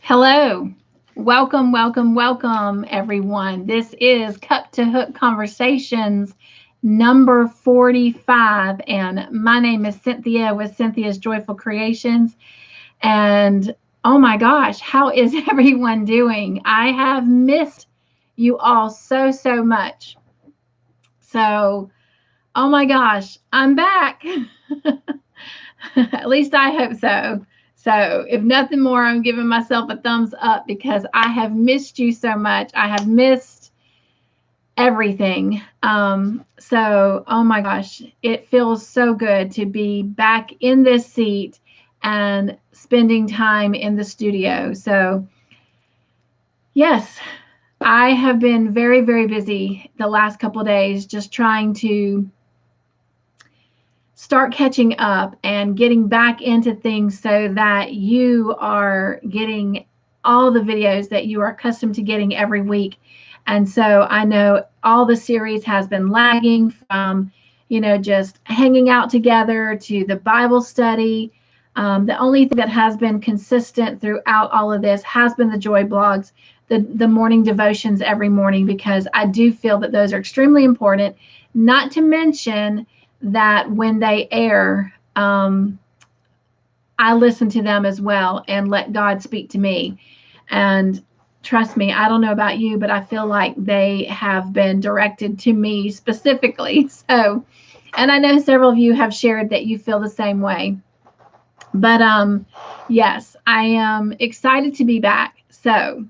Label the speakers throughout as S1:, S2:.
S1: Hello. Welcome, welcome, welcome, everyone. This is Cup to Hook Conversations number 45. And my name is Cynthia with Cynthia's Joyful Creations. And oh my gosh, how is everyone doing? I have missed you all so much. So, oh my gosh, I'm back. At least I hope so. So, if nothing more, I'm giving myself a thumbs up because I have missed you so much. I have missed everything. Oh my gosh, it feels so good to be back in this seat and spending time in the studio. So, yes, I have been very busy the last couple of days just trying to start catching up and getting back into things so that you are getting all the videos that you are accustomed to getting every week. And so I know all the series has been lagging from, just hanging out together to the Bible study. The only thing that has been consistent throughout all of this has been the joy blogs, the morning devotions every morning, because I do feel that those are extremely important, not to mention that when they air, I listen to them as well and let God speak to me. And trust me, I don't know about you, but I feel like they have been directed to me specifically. So, and I know several of you have shared that you feel the same way. But yes, I am excited to be back. So,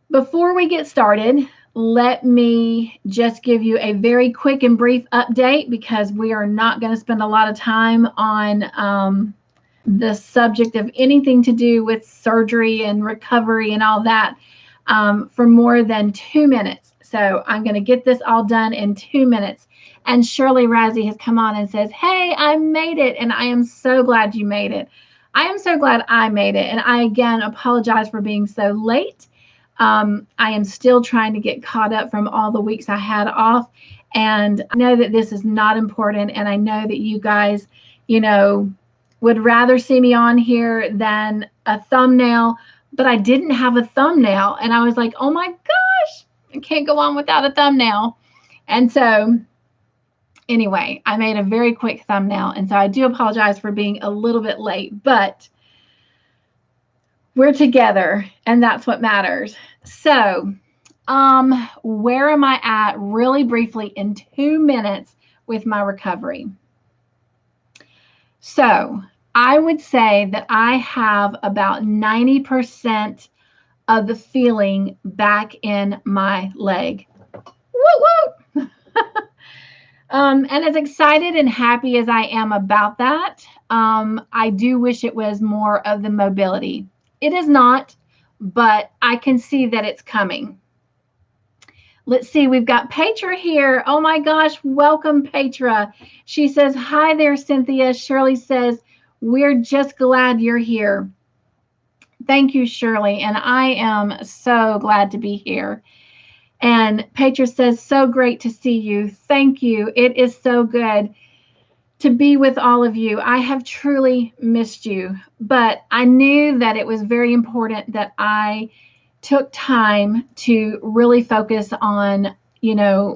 S1: before we get started, let me just give you a very quick and brief update because we are not going to spend a lot of time on the subject of anything to do with surgery and recovery and all that for more than 2 minutes. So I'm going to get this all done in 2 minutes. And Shirley Razzie has come on and says, "Hey, I made it." And I am so glad you made it. I am so glad I made it. And I again apologize for being so late. I am still trying to get caught up from all the weeks I had off. And I know that this is not important. And I know that you guys, would rather see me on here than a thumbnail. But I didn't have a thumbnail. And I was like, oh my gosh, I can't go on without a thumbnail. And so, anyway, I made a very quick thumbnail. And so I do apologize for being a little bit late. But we're together, and that's what matters. So, where am I at really briefly in 2 minutes with my recovery? So, I would say that I have about 90% of the feeling back in my leg. Woo woo! And as excited and happy as I am about that, I do wish it was more of the mobility. It is not, but I can see that it's coming. Let's see, we've got Petra here. Oh my gosh, welcome, Petra. She says, "Hi there, Cynthia." Shirley says, "We're just glad you're here." Thank you, Shirley, and I am so glad to be here. And Petra says, "So great to see you." Thank you. It is so good to be with all of you. I have truly missed you, but I knew that it was very important that I took time to really focus on,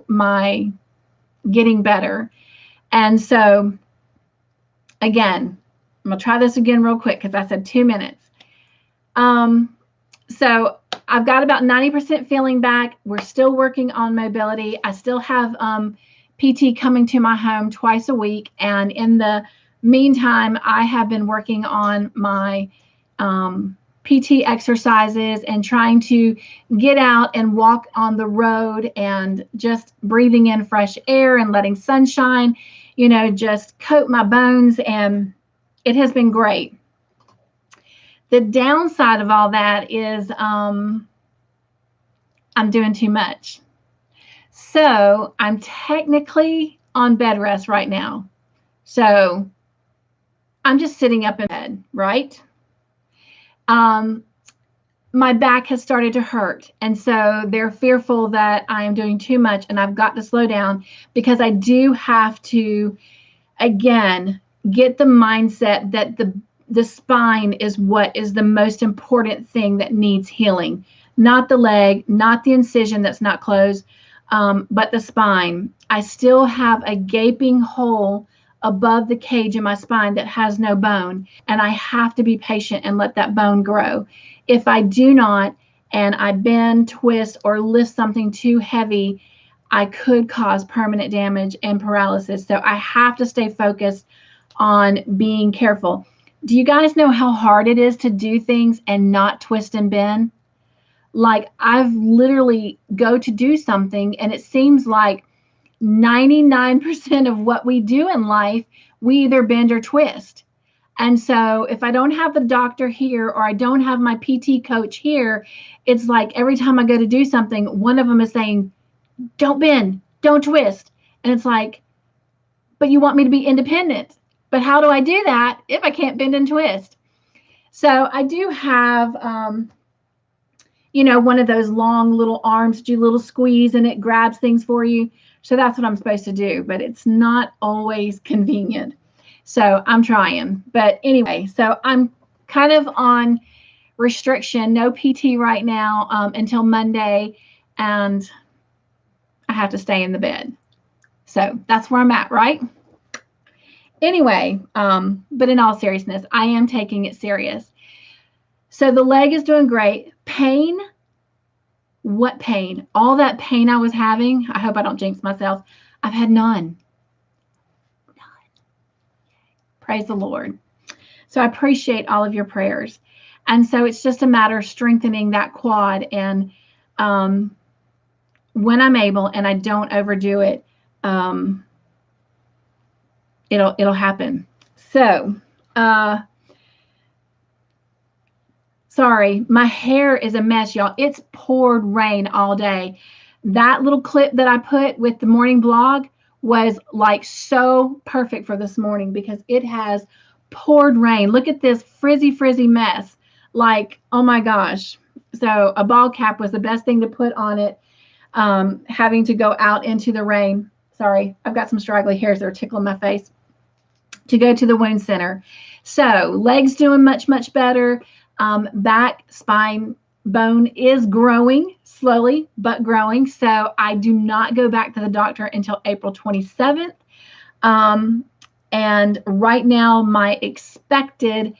S1: my getting better. And so, again, I'm going to try this again real quick because I said 2 minutes. So I've got about 90% feeling back. We're still working on mobility. I still have PT coming to my home twice a week. And in the meantime, I have been working on my PT exercises and trying to get out and walk on the road and just breathing in fresh air and letting sunshine, just coat my bones. And it has been great. The downside of all that is I'm doing too much. So I'm technically on bed rest right now. So I'm just sitting up in bed, right? My back has started to hurt. And so they're fearful that I am doing too much and I've got to slow down because I do have to, again, get the mindset that the spine is what is the most important thing that needs healing. Not the leg, not the incision that's not closed, but the spine. I still have a gaping hole above the cage in my spine that has no bone, and I have to be patient and let that bone grow. If I do not, and I bend, twist, or lift something too heavy, I could cause permanent damage and paralysis. So I have to stay focused on being careful. Do you guys know how hard it is to do things and not twist and bend? Like, I've literally go to do something, and it seems like 99% of what we do in life, we either bend or twist. And so if I don't have the doctor here, or I don't have my PT coach here, it's like every time I go to do something, one of them is saying, don't bend, don't twist. And it's like, but you want me to be independent. But how do I do that if I can't bend and twist? So I do have, one of those long little arms, do a little squeeze and it grabs things for you. So that's what I'm supposed to do, but it's not always convenient. So I'm trying. But anyway, so I'm kind of on restriction, no PT right now until Monday, and I have to stay in the bed. So that's where I'm at, right? Anyway, but in all seriousness, I am taking it serious. So the leg is doing great. Pain? What pain? All that pain I was having, I hope I don't jinx myself, I've had none. Praise the Lord. So I appreciate all of your prayers. And so it's just a matter of strengthening that quad. And when I'm able and I don't overdo it, it'll happen. So, sorry, my hair is a mess, y'all. It's poured rain all day. That little clip that I put with the morning blog was like so perfect for this morning because it has poured rain. Look at this frizzy mess. Like, oh my gosh. So a ball cap was the best thing to put on it. Having to go out into the rain. Sorry, I've got some straggly hairs that are tickling my face. To go to the wound center. So legs doing much better. Back, spine, bone is growing slowly, but growing. So I do not go back to the doctor until April 27th. And right now, my expected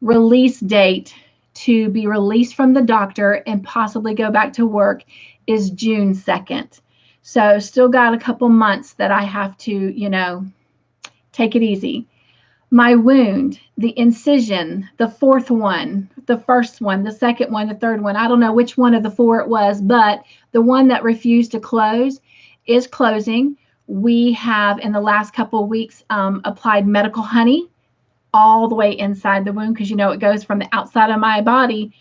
S1: release date to be released from the doctor and possibly go back to work is June 2nd. So still got a couple months that I have to, take it easy. My wound, the incision, the fourth one, the first one, the second one, the third one, I don't know which one of the four it was, but the one that refused to close is closing. We have, in the last couple of weeks, applied medical honey all the way inside the wound because, it goes from the outside of my body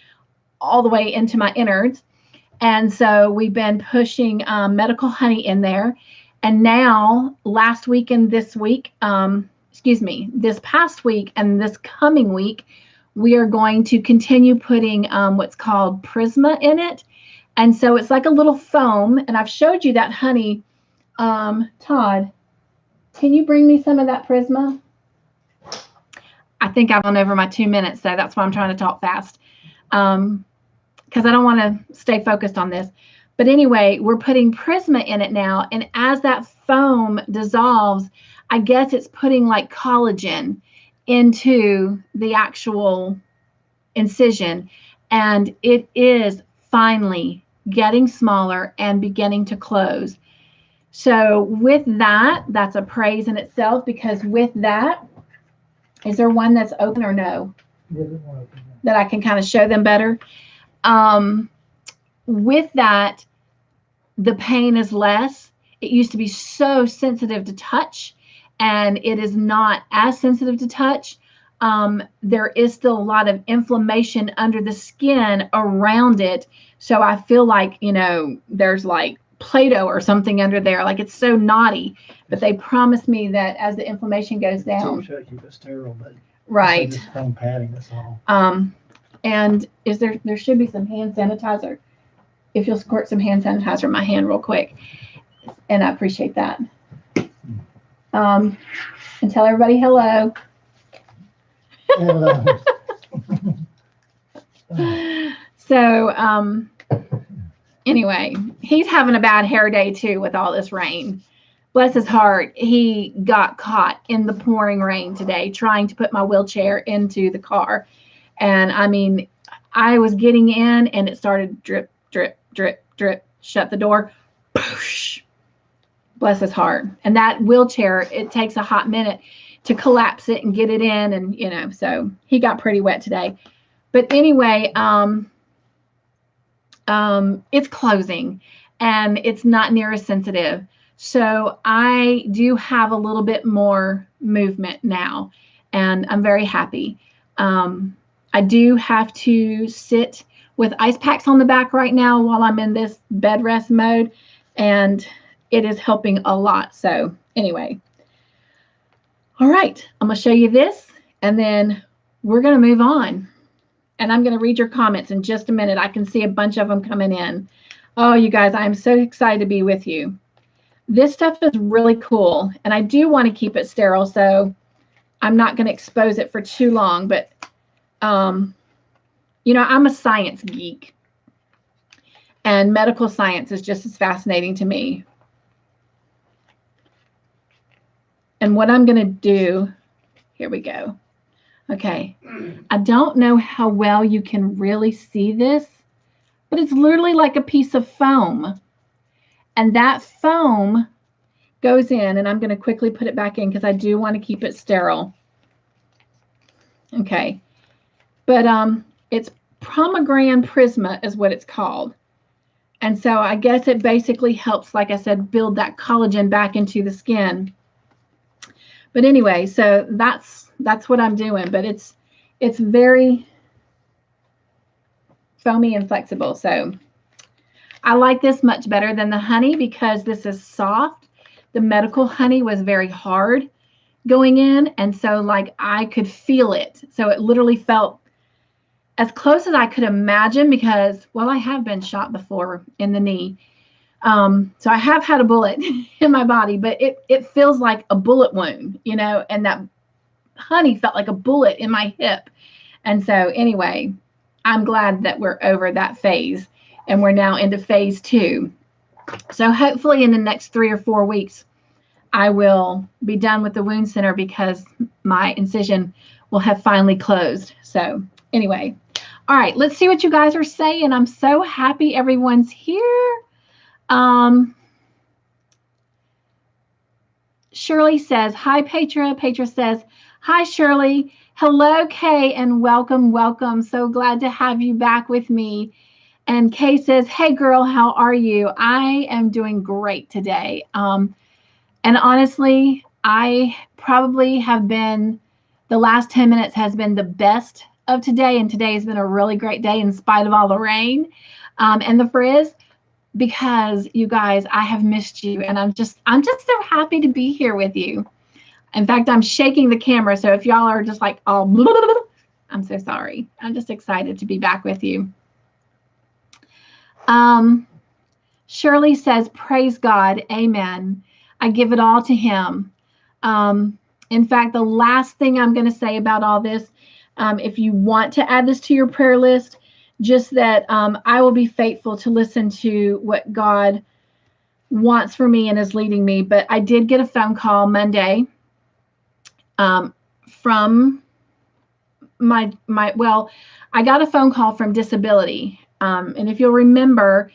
S1: all the way into my innards. And so we've been pushing medical honey in there. And now last week and this week, this past week and this coming week, we are going to continue putting what's called Prisma in it. And so it's like a little foam. And I've showed you that honey. Todd, can you bring me some of that Prisma? I think I've gone over my 2 minutes, so that's why I'm trying to talk fast. Because I don't want to stay focused on this. But anyway, we're putting Prisma in it now. And as that foam dissolves, I guess it's putting like collagen into the actual incision. And it is finally getting smaller and beginning to close. So with that, that's a praise in itself because with that, is there one that's open or no? Yeah, that I can kind of show them better. With that, the pain is less. It used to be so sensitive to touch, and it is not as sensitive to touch. There is still a lot of inflammation under the skin around it. So I feel like, there's like Play-Doh or something under there. Like it's so knotty. But they promised me that as the inflammation goes down.
S2: Keep it sterile, but
S1: right.
S2: Just foam padding, that's all.
S1: And there should be some hand sanitizer. If you'll squirt some hand sanitizer in my hand real quick. And I appreciate that. And tell everybody hello.
S2: alone.
S1: So, anyway, he's having a bad hair day too with all this rain. Bless his heart, he got caught in the pouring rain today trying to put my wheelchair into the car. And I mean, I was getting in and it started drip, drip, drip, drip. Shut the door. Poosh. Bless his heart. And that wheelchair, it takes a hot minute to collapse it and get it in. And, you know, so he got pretty wet today. But anyway, it's closing and it's not near as sensitive. So I do have a little bit more movement now and I'm very happy. I do have to sit with ice packs on the back right now while I'm in this bed rest mode, and it is helping a lot. So anyway, all right, I'm going to show you this and then we're going to move on. And I'm going to read your comments in just a minute. I can see a bunch of them coming in. Oh, you guys, I'm so excited to be with you. This stuff is really cool, and I do want to keep it sterile, so I'm not going to expose it for too long. But, you know, I'm a science geek, and medical science is just as fascinating to me. And what I'm going to do, here we go. Okay, I don't know how well you can really see this, but it's literally like a piece of foam. And that foam goes in, and I'm going to quickly put it back in because I do want to keep it sterile. Okay, but it's pomegranate prisma is what it's called. And so I guess it basically helps, like I said, build that collagen back into the skin. But anyway, so that's what I'm doing, but it's very foamy and flexible. So I like this much better than the honey because this is soft. The medical honey was very hard going in, and so like I could feel it. So it literally felt as close as I could imagine because, well, I have been shot before in the knee. So I have had a bullet in my body, but it feels like a bullet wound, you know, and that honey felt like a bullet in my hip. And so anyway, I'm glad that we're over that phase and we're now into phase 2. So hopefully in the next 3 or 4 weeks, I will be done with the wound center because my incision will have finally closed. So anyway, all right, let's see what you guys are saying. I'm so happy everyone's here. Shirley says, hi, Petra. Petra says, hi, Shirley. Hello, Kay, and welcome, welcome. So glad to have you back with me. And Kay says, hey, girl, how are you? I am doing great today. And honestly, I probably have been, the last 10 minutes has been the best of today. And today has been a really great day in spite of all the rain and the frizz. Because you guys, I have missed you, and I'm just so happy to be here with you. In fact, I'm shaking the camera, so if y'all are just like all blah, blah, blah, I'm so sorry. I'm just excited to be back with you. Shirley says, praise God, amen. I give it all to him. In fact, the last thing I'm going to say about all this, if you want to add this to your prayer list, just that I will be faithful to listen to what God wants for me and is leading me. But I did get a phone call Monday from I got a phone call from disability. And if you'll remember,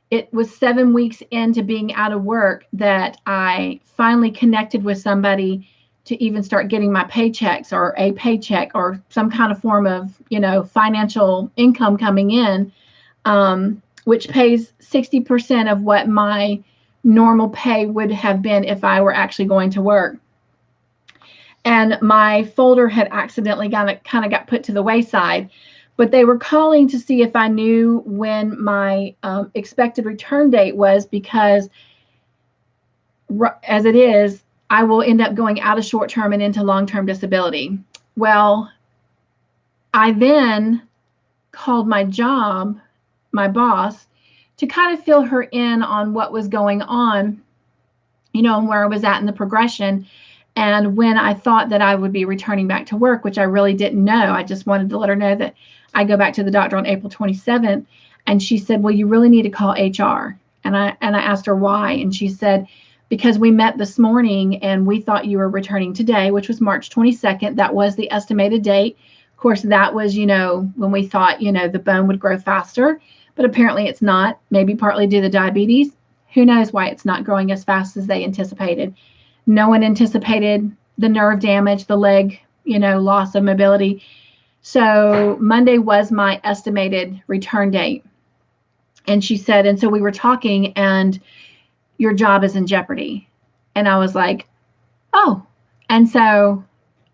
S1: it was 7 weeks into being out of work that I finally connected with somebody to even start getting my paychecks or a paycheck or some kind of form of, you know, financial income coming in, which pays 60% of what my normal pay would have been if I were actually going to work. And my folder had accidentally kind of got put to the wayside, but they were calling to see if I knew when my expected return date was, because as it is, I will end up going out of short-term and into long-term disability. Well, I then called my job, my boss, to kind of fill her in on what was going on, you know, and where I was at in the progression. And when I thought that I would be returning back to work, which I really didn't know, I just wanted to let her know that I go back to the doctor on April 27th. And she said, well, you really need to call HR. And I asked her why. And she said, because we met this morning and we thought you were returning today, which was March 22nd. That was the estimated date. Of course, that was, when we thought, the bone would grow faster, but apparently it's not, maybe partly due to diabetes. Who knows why it's not growing as fast as they anticipated. No one anticipated the nerve damage, the leg, loss of mobility. So Monday was my estimated return date. And she said, and so we were talking, and your job is in jeopardy. And I was like, oh. And so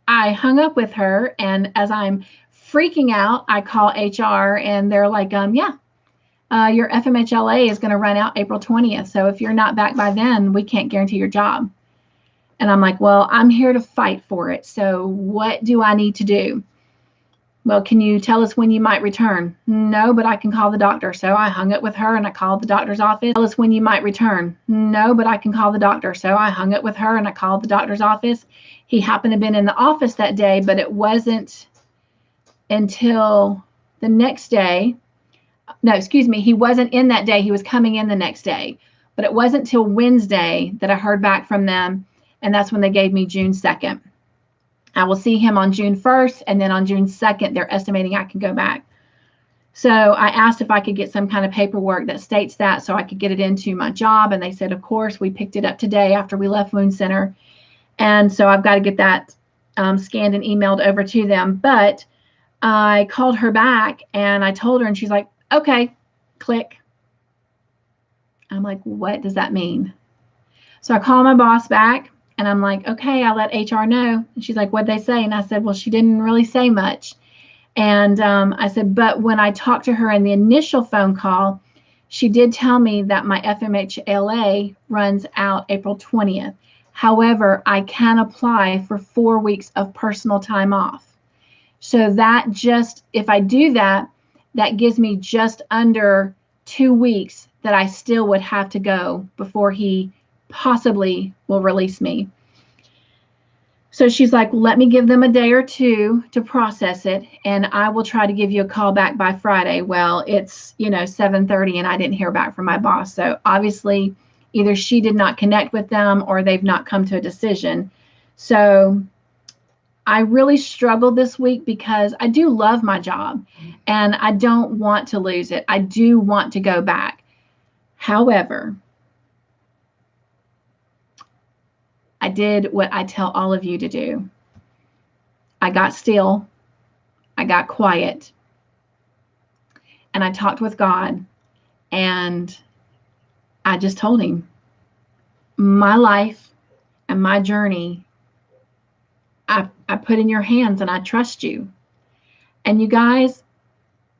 S1: I hung up with her. And as I'm freaking out, I call HR and they're like, yeah, your FMHLA is going to run out April 20th. So if you're not back by then, we can't guarantee your job. And I'm like, well, I'm here to fight for it. So what do I need to do? Well, can you tell us when you might return? No, but I can call the doctor. So I hung up with her and I called the doctor's office. Tell us when you might return. No, but I can call the doctor. So I hung up with her and I called the doctor's office. He happened to have been in the office that day, but it wasn't until the next day. No, excuse me. He wasn't in that day. He was coming in the next day. But it wasn't till Wednesday that I heard back from them. And that's when they gave me June 2nd. I will see him on June 1st, and then on June 2nd, they're estimating I can go back. So I asked if I could get some kind of paperwork that states that so I could get it into my job, and they said, of course. We picked it up today after we left Wound Center, and so I've got to get that scanned and emailed over to them. But I called her back, and I told her, and she's like, okay, click. I'm like, what does that mean? So I call my boss back. And I'm like, okay, I'll let HR know. And she's like, what'd they say? And I said, well, she didn't really say much. And I said, but when I talked to her in the initial phone call, she did tell me that my FMHLA runs out April 20th. However, I can apply for 4 weeks of personal time off. So that just, if I do that, that gives me just under 2 weeks that I still would have to go before he possibly will release me. So she's like, let me give them a day or two to process it, and I will try to give you a call back by Friday. Well, it's 7:30 and I didn't hear back from my boss. So obviously either she did not connect with them or they've not come to a decision. So I really struggled this week because I do love my job and I don't want to lose it. I do want to go back. However, I did what I tell all of you to do. I got still, I got quiet, and I talked with God, and I just told him, my life and my journey, I put in your hands, and I trust you. And you guys,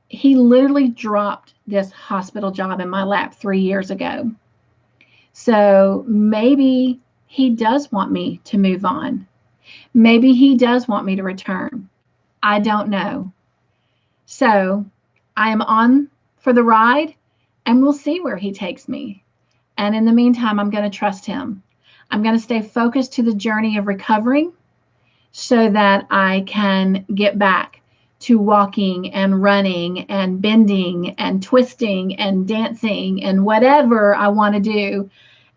S1: he literally dropped this hospital job in my lap 3 years ago. So maybe he does want me to move on. Maybe he does want me to return. I don't know. So I am on for the ride, and we'll see where he takes me. And in the meantime, I'm going to trust him. I'm going to stay focused to the journey of recovering so that I can get back to walking and running and bending and twisting and dancing and whatever I want to do.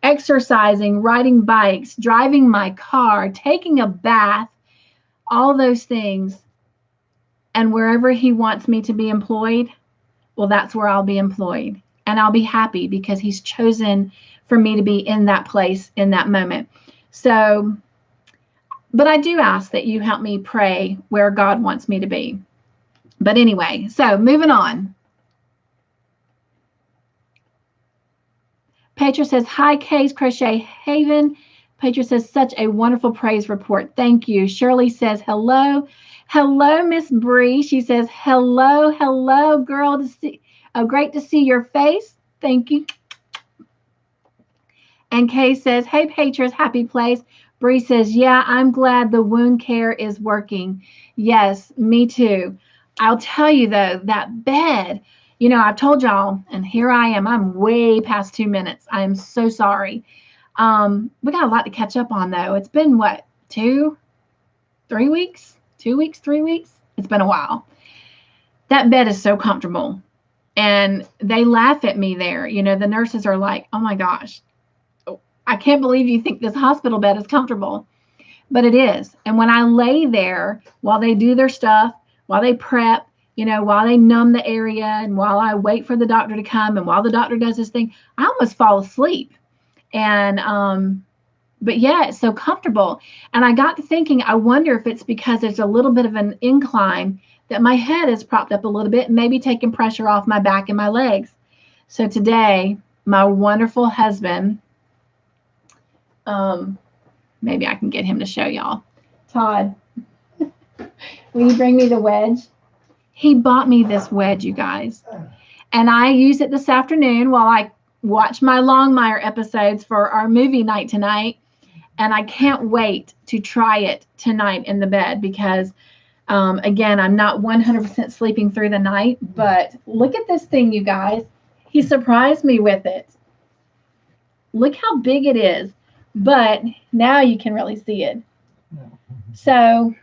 S1: Exercising, riding bikes, driving my car, taking a bath, all those things. And wherever he wants me to be employed, well, that's where I'll be employed. And I'll be happy because he's chosen for me to be in that place in that moment. So, but I do ask that you help me pray where God wants me to be. But anyway, so moving on. Petra says, hi, Kay's Crochet Haven. Petra says, such a wonderful praise report. Thank you. Shirley says, hello. Hello, Miss Bree. She says, hello, girl. Great to see your face. Thank you. And Kay says, hey, Petra's happy place. Bree says, yeah, I'm glad the wound care is working. Yes, me too. I'll tell you, though, that bed, I've told y'all, and here I am. I'm way past 2 minutes. I am so sorry. We got a lot to catch up on, though. It's been, 3 weeks, 2 weeks, 3 weeks. It's been a while. That bed is so comfortable. And they laugh at me there. You know, the nurses are like, oh my gosh, I can't believe you think this hospital bed is comfortable. But it is. And when I lay there while they do their stuff, while they prep, you know, while they numb the area and while I wait for the doctor to come and while the doctor does his thing, I almost fall asleep. And, but yeah, it's so comfortable. And I got to thinking, I wonder if it's because there's a little bit of an incline that my head is propped up a little bit, maybe taking pressure off my back and my legs. So today, my wonderful husband, maybe I can get him to show y'all. Todd, will you bring me the wedge? He bought me this wedge, you guys. And I use it this afternoon while I watch my Longmire episodes for our movie night tonight. And I can't wait to try it tonight in the bed because, again, I'm not 100% sleeping through the night. But look at this thing, you guys. He surprised me with it. Look how big it is. But now you can really see it. So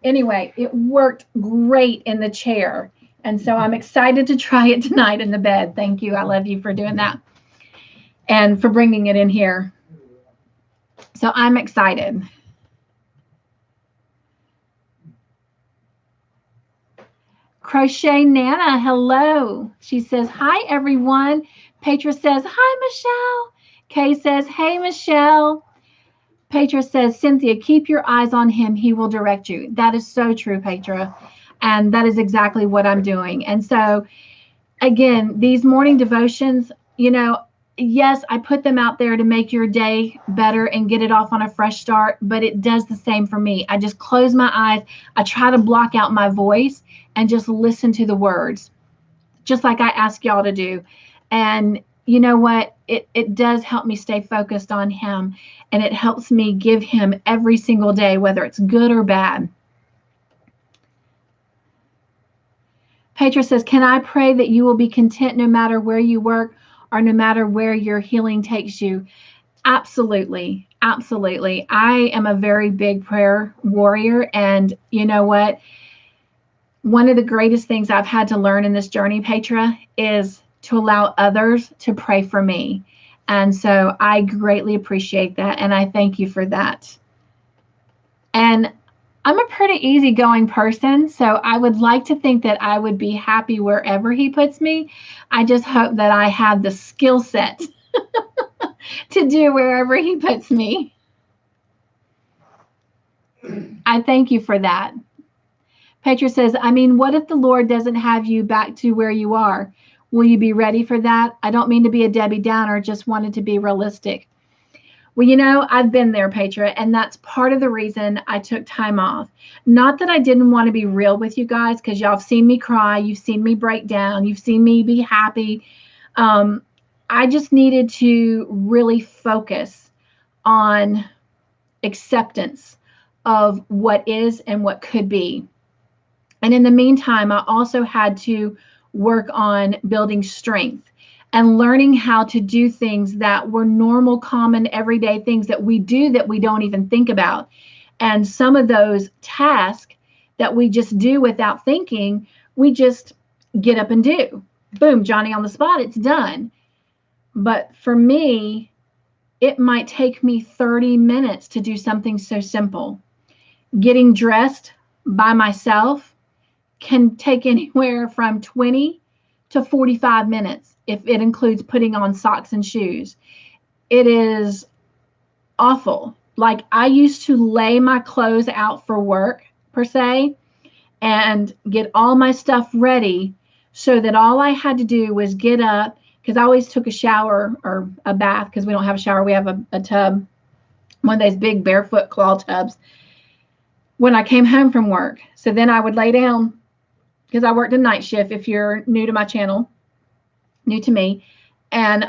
S1: anyway, it worked great in the chair. And so I'm excited to try it tonight in the bed. Thank you. I love you for doing that and for bringing it in here. So I'm excited. Crochet Nana, hello. She says, hi, everyone. Petra says, hi, Michelle. Kay says, hey, Michelle. Petra says, Cynthia, keep your eyes on him. He will direct you. That is so true, Petra. And that is exactly what I'm doing. And so, again, these morning devotions, you know, yes, I put them out there to make your day better and get it off on a fresh start, but it does the same for me. I just close my eyes. I try to block out my voice and just listen to the words, just like I ask y'all to do. And you know what? It does help me stay focused on him, and it helps me give him every single day, whether it's good or bad. Petra says, can I pray that you will be content no matter where you work or no matter where your healing takes you? Absolutely. Absolutely. I am a very big prayer warrior. And you know what? One of the greatest things I've had to learn in this journey, Petra, is to allow others to pray for me. And so I greatly appreciate that. And I thank you for that. And I'm a pretty easygoing person, so I would like to think that I would be happy wherever he puts me. I just hope that I have the skill set to do wherever he puts me. I thank you for that. Petra says, I mean, what if the Lord doesn't have you back to where you are? Will you be ready for that? I don't mean to be a Debbie Downer, just wanted to be realistic. Well, you know, I've been there, Petra, and that's part of the reason I took time off. Not that I didn't want to be real with you guys, because y'all have seen me cry, you've seen me break down, you've seen me be happy. I just needed to really focus on acceptance of what is and what could be. And in the meantime, I also had to work on building strength and learning how to do things that were normal, common, everyday things that we do that we don't even think about. And some of those tasks that we just do without thinking, we just get up and do. Boom, Johnny on the spot, it's done. But for me, it might take me 30 minutes to do something so simple. Getting dressed by myself can take anywhere from 20 to 45 minutes if it includes putting on socks and shoes. It is awful. Like, I used to lay my clothes out for work, per se, and get all my stuff ready so that all I had to do was get up, because I always took a shower or a bath, because we don't have a shower. We have a tub, one of those big barefoot claw tubs, when I came home from work. So then I would lay down, because I worked a night shift, if you're new to my channel, new to me. And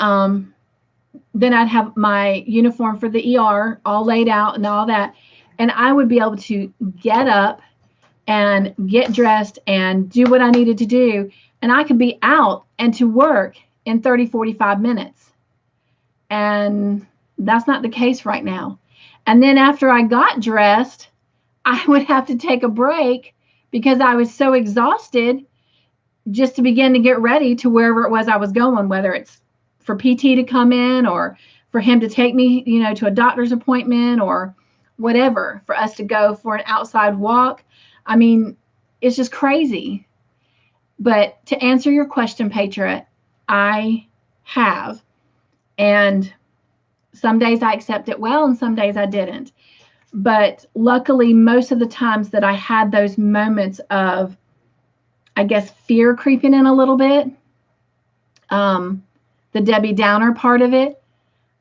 S1: then I'd have my uniform for the ER all laid out and all that. And I would be able to get up and get dressed and do what I needed to do. And I could be out and to work in 30, 45 minutes. And that's not the case right now. And then after I got dressed, I would have to take a break because I was so exhausted just to begin to get ready to wherever it was I was going, whether it's for PT to come in or for him to take me, to a doctor's appointment or whatever, for us to go for an outside walk. I mean, it's just crazy. But to answer your question, Patriot, I have. And some days I accept it well and some days I didn't. But luckily, most of the times that I had those moments of, I guess, fear creeping in a little bit, the Debbie Downer part of it,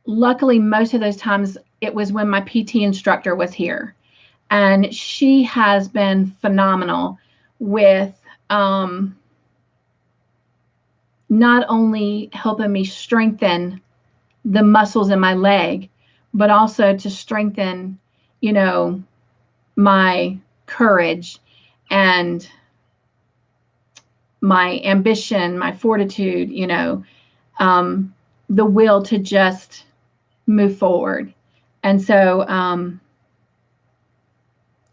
S1: luckily, most of those times it was when my PT instructor was here. And she has been phenomenal with not only helping me strengthen the muscles in my leg, but also to strengthen, my courage and my ambition, my fortitude, the will to just move forward. And so,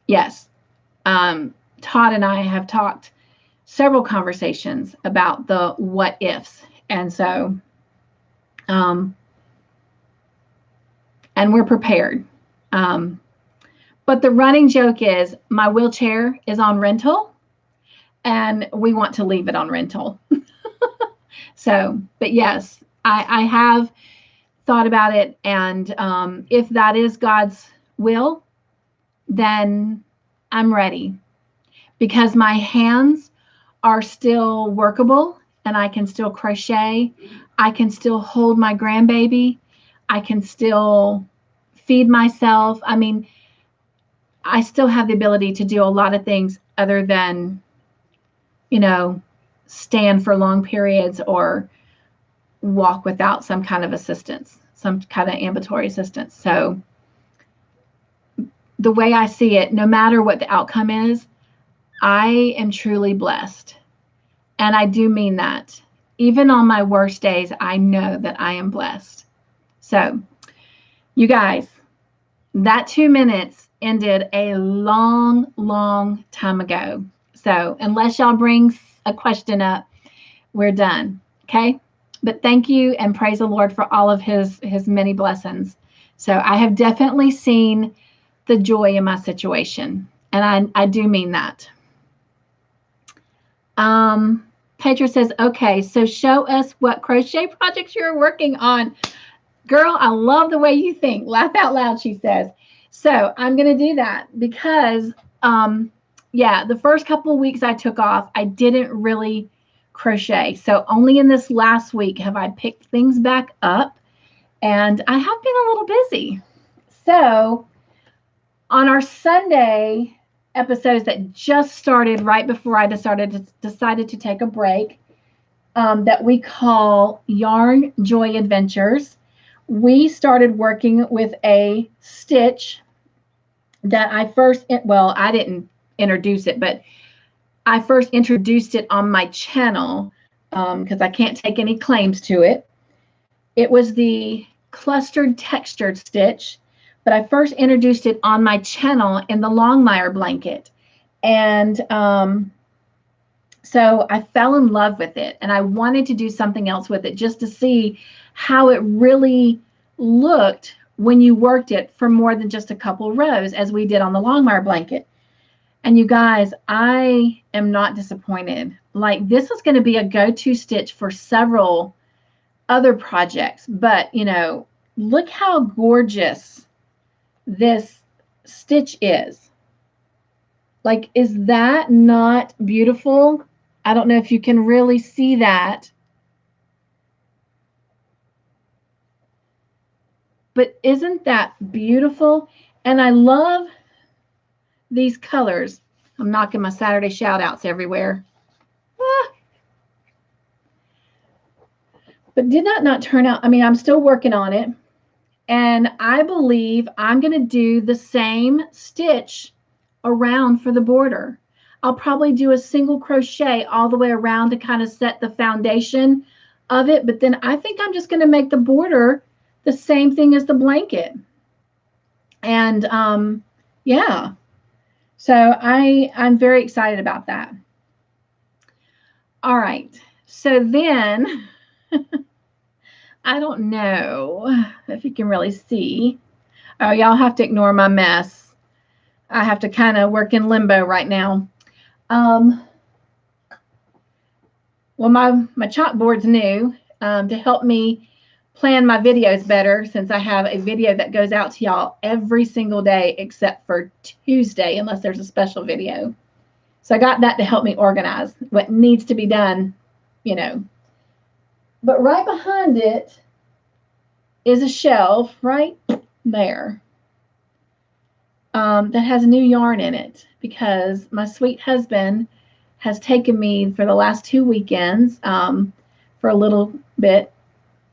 S1: yes, Todd and I have talked several conversations about the what ifs. And so, and we're prepared. But the running joke is my wheelchair is on rental and we want to leave it on rental. So, but yes, I have thought about it. And if that is God's will, then I'm ready because my hands are still workable and I can still crochet. I can still hold my grandbaby. I can still feed myself. I mean, I still have the ability to do a lot of things other than, stand for long periods or walk without some kind of assistance, some kind of ambulatory assistance. So the way I see it, no matter what the outcome is, I am truly blessed. And I do mean that. Even on my worst days, I know that I am blessed. So, you guys, that 2 minutes ended a long, long time ago. So, unless y'all bring a question up, we're done. Okay? But thank you and praise the Lord for all of his many blessings. So, I have definitely seen the joy in my situation. And I do mean that. Petra says, okay, so show us what crochet projects you're working on. Girl, I love the way you think. Laugh out loud, she says. So I'm going to do that because, the first couple of weeks I took off, I didn't really crochet. So only in this last week have I picked things back up, and I have been a little busy. So on our Sunday episodes that just started right before I decided to take a break, that we call Yarn Joy Adventures, we started working with a stitch that I didn't introduce it, but I first introduced it on my channel because I can't take any claims to it. It was the clustered textured stitch, but I first introduced it on my channel in the Longmire blanket. And so I fell in love with it, and I wanted to do something else with it just to see how it really looked when you worked it for more than just a couple rows, as we did on the Longmire blanket. And you guys, I am not disappointed. Like, this is going to be a go-to stitch for several other projects, but look how gorgeous this stitch is. Like, is that not beautiful? I don't know if you can really see that. But isn't that beautiful? And I love these colors. I'm knocking my Saturday shout outs everywhere. But did that not turn out? I mean, I'm still working on it. And I believe I'm going to do the same stitch around for the border. I'll probably do a single crochet all the way around to kind of set the foundation of it. But then I think I'm just going to make the border the same thing as the blanket. And yeah, so I'm very excited about that. All right. So then I don't know if you can really see. Oh, y'all have to ignore my mess. I have to kind of work in limbo right now. Um, well, my chalkboard's new to help me plan my videos better, since I have a video that goes out to y'all every single day except for Tuesday, unless there's a special video. So I got that to help me organize what needs to be done, you know. But right behind it is a shelf right there that has new yarn in it, because my sweet husband has taken me for the last 2 weekends for a little bit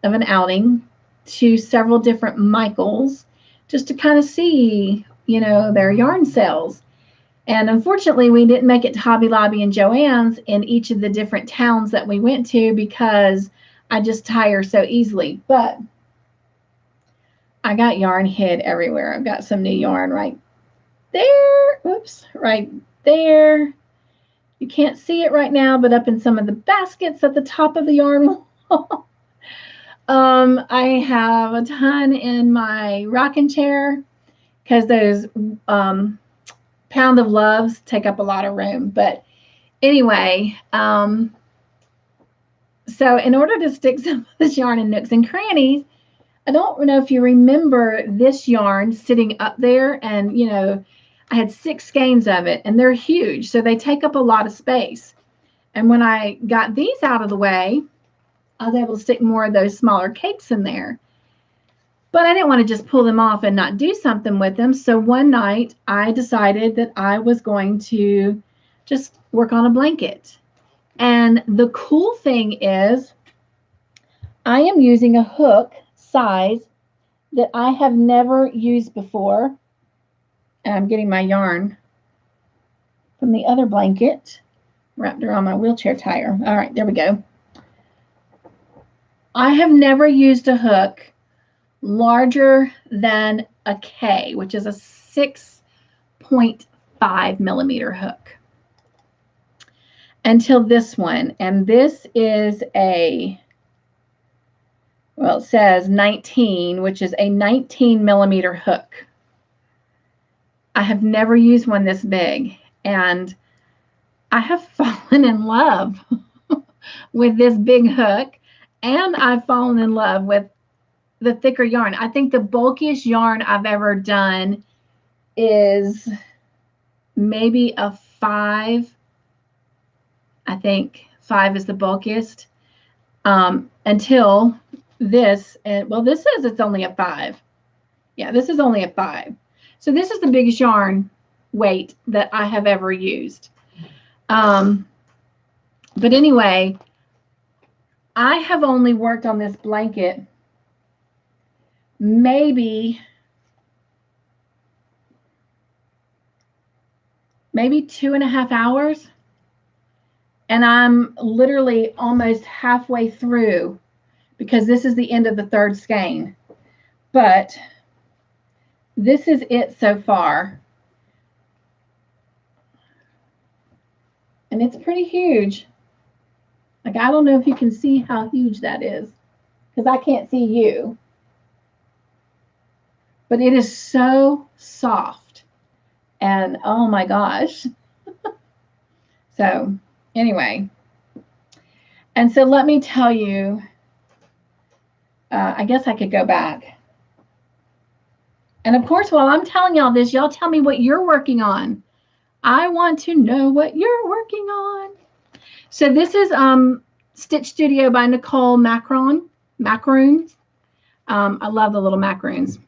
S1: of an outing to several different Michaels, just to kind of see, you know, their yarn sales. And unfortunately, we didn't make it to Hobby Lobby and Joann's in each of the different towns that we went to, because I just tire so easily. But I got yarn hid everywhere. I've got some new yarn right there. Oops, right there. You can't see it right now, but up in some of the baskets at the top of the yarn wall. I have a ton in my rocking chair, because those Pound of Loves take up a lot of room. But anyway, so in order to stick some of this yarn in nooks and crannies, I don't know if you remember this yarn sitting up there, and you know, I had 6 skeins of it, and they're huge, so they take up a lot of space. And when I got these out of the way, I was able to stick more of those smaller capes in there. But I didn't want to just pull them off and not do something with them. So one night I decided that I was going to just work on a blanket. And the cool thing is, I am using a hook size that I have never used before. And I'm getting my yarn from the other blanket wrapped around my wheelchair tire. All right, there we go. I have never used a hook larger than a K, which is a 6.5 millimeter hook, until this one. And this is a, well, it says 19, which is a 19 millimeter hook. I have never used one this big, and I have fallen in love with this big hook, and I've fallen in love with the thicker yarn. I think the bulkiest yarn I've ever done is maybe a 5. I think 5 is the bulkiest, until this. And well, this says it's only a 5. Yeah, this is only a 5. So this is the biggest yarn weight that I have ever used. But anyway, I have only worked on this blanket maybe 2.5 hours, and I'm literally almost halfway through, because this is the end of the 3rd skein. But this is it so far, and it's pretty huge. Like, I don't know if you can see how huge that is, because I can't see you. But it is so soft, and oh my gosh. So anyway, and so let me tell you, I guess I could go back. And of course, while I'm telling y'all this, y'all tell me what you're working on. I want to know what you're working on. So this is Stitch Studio by Nicole Macaroons. I love the little macaroons.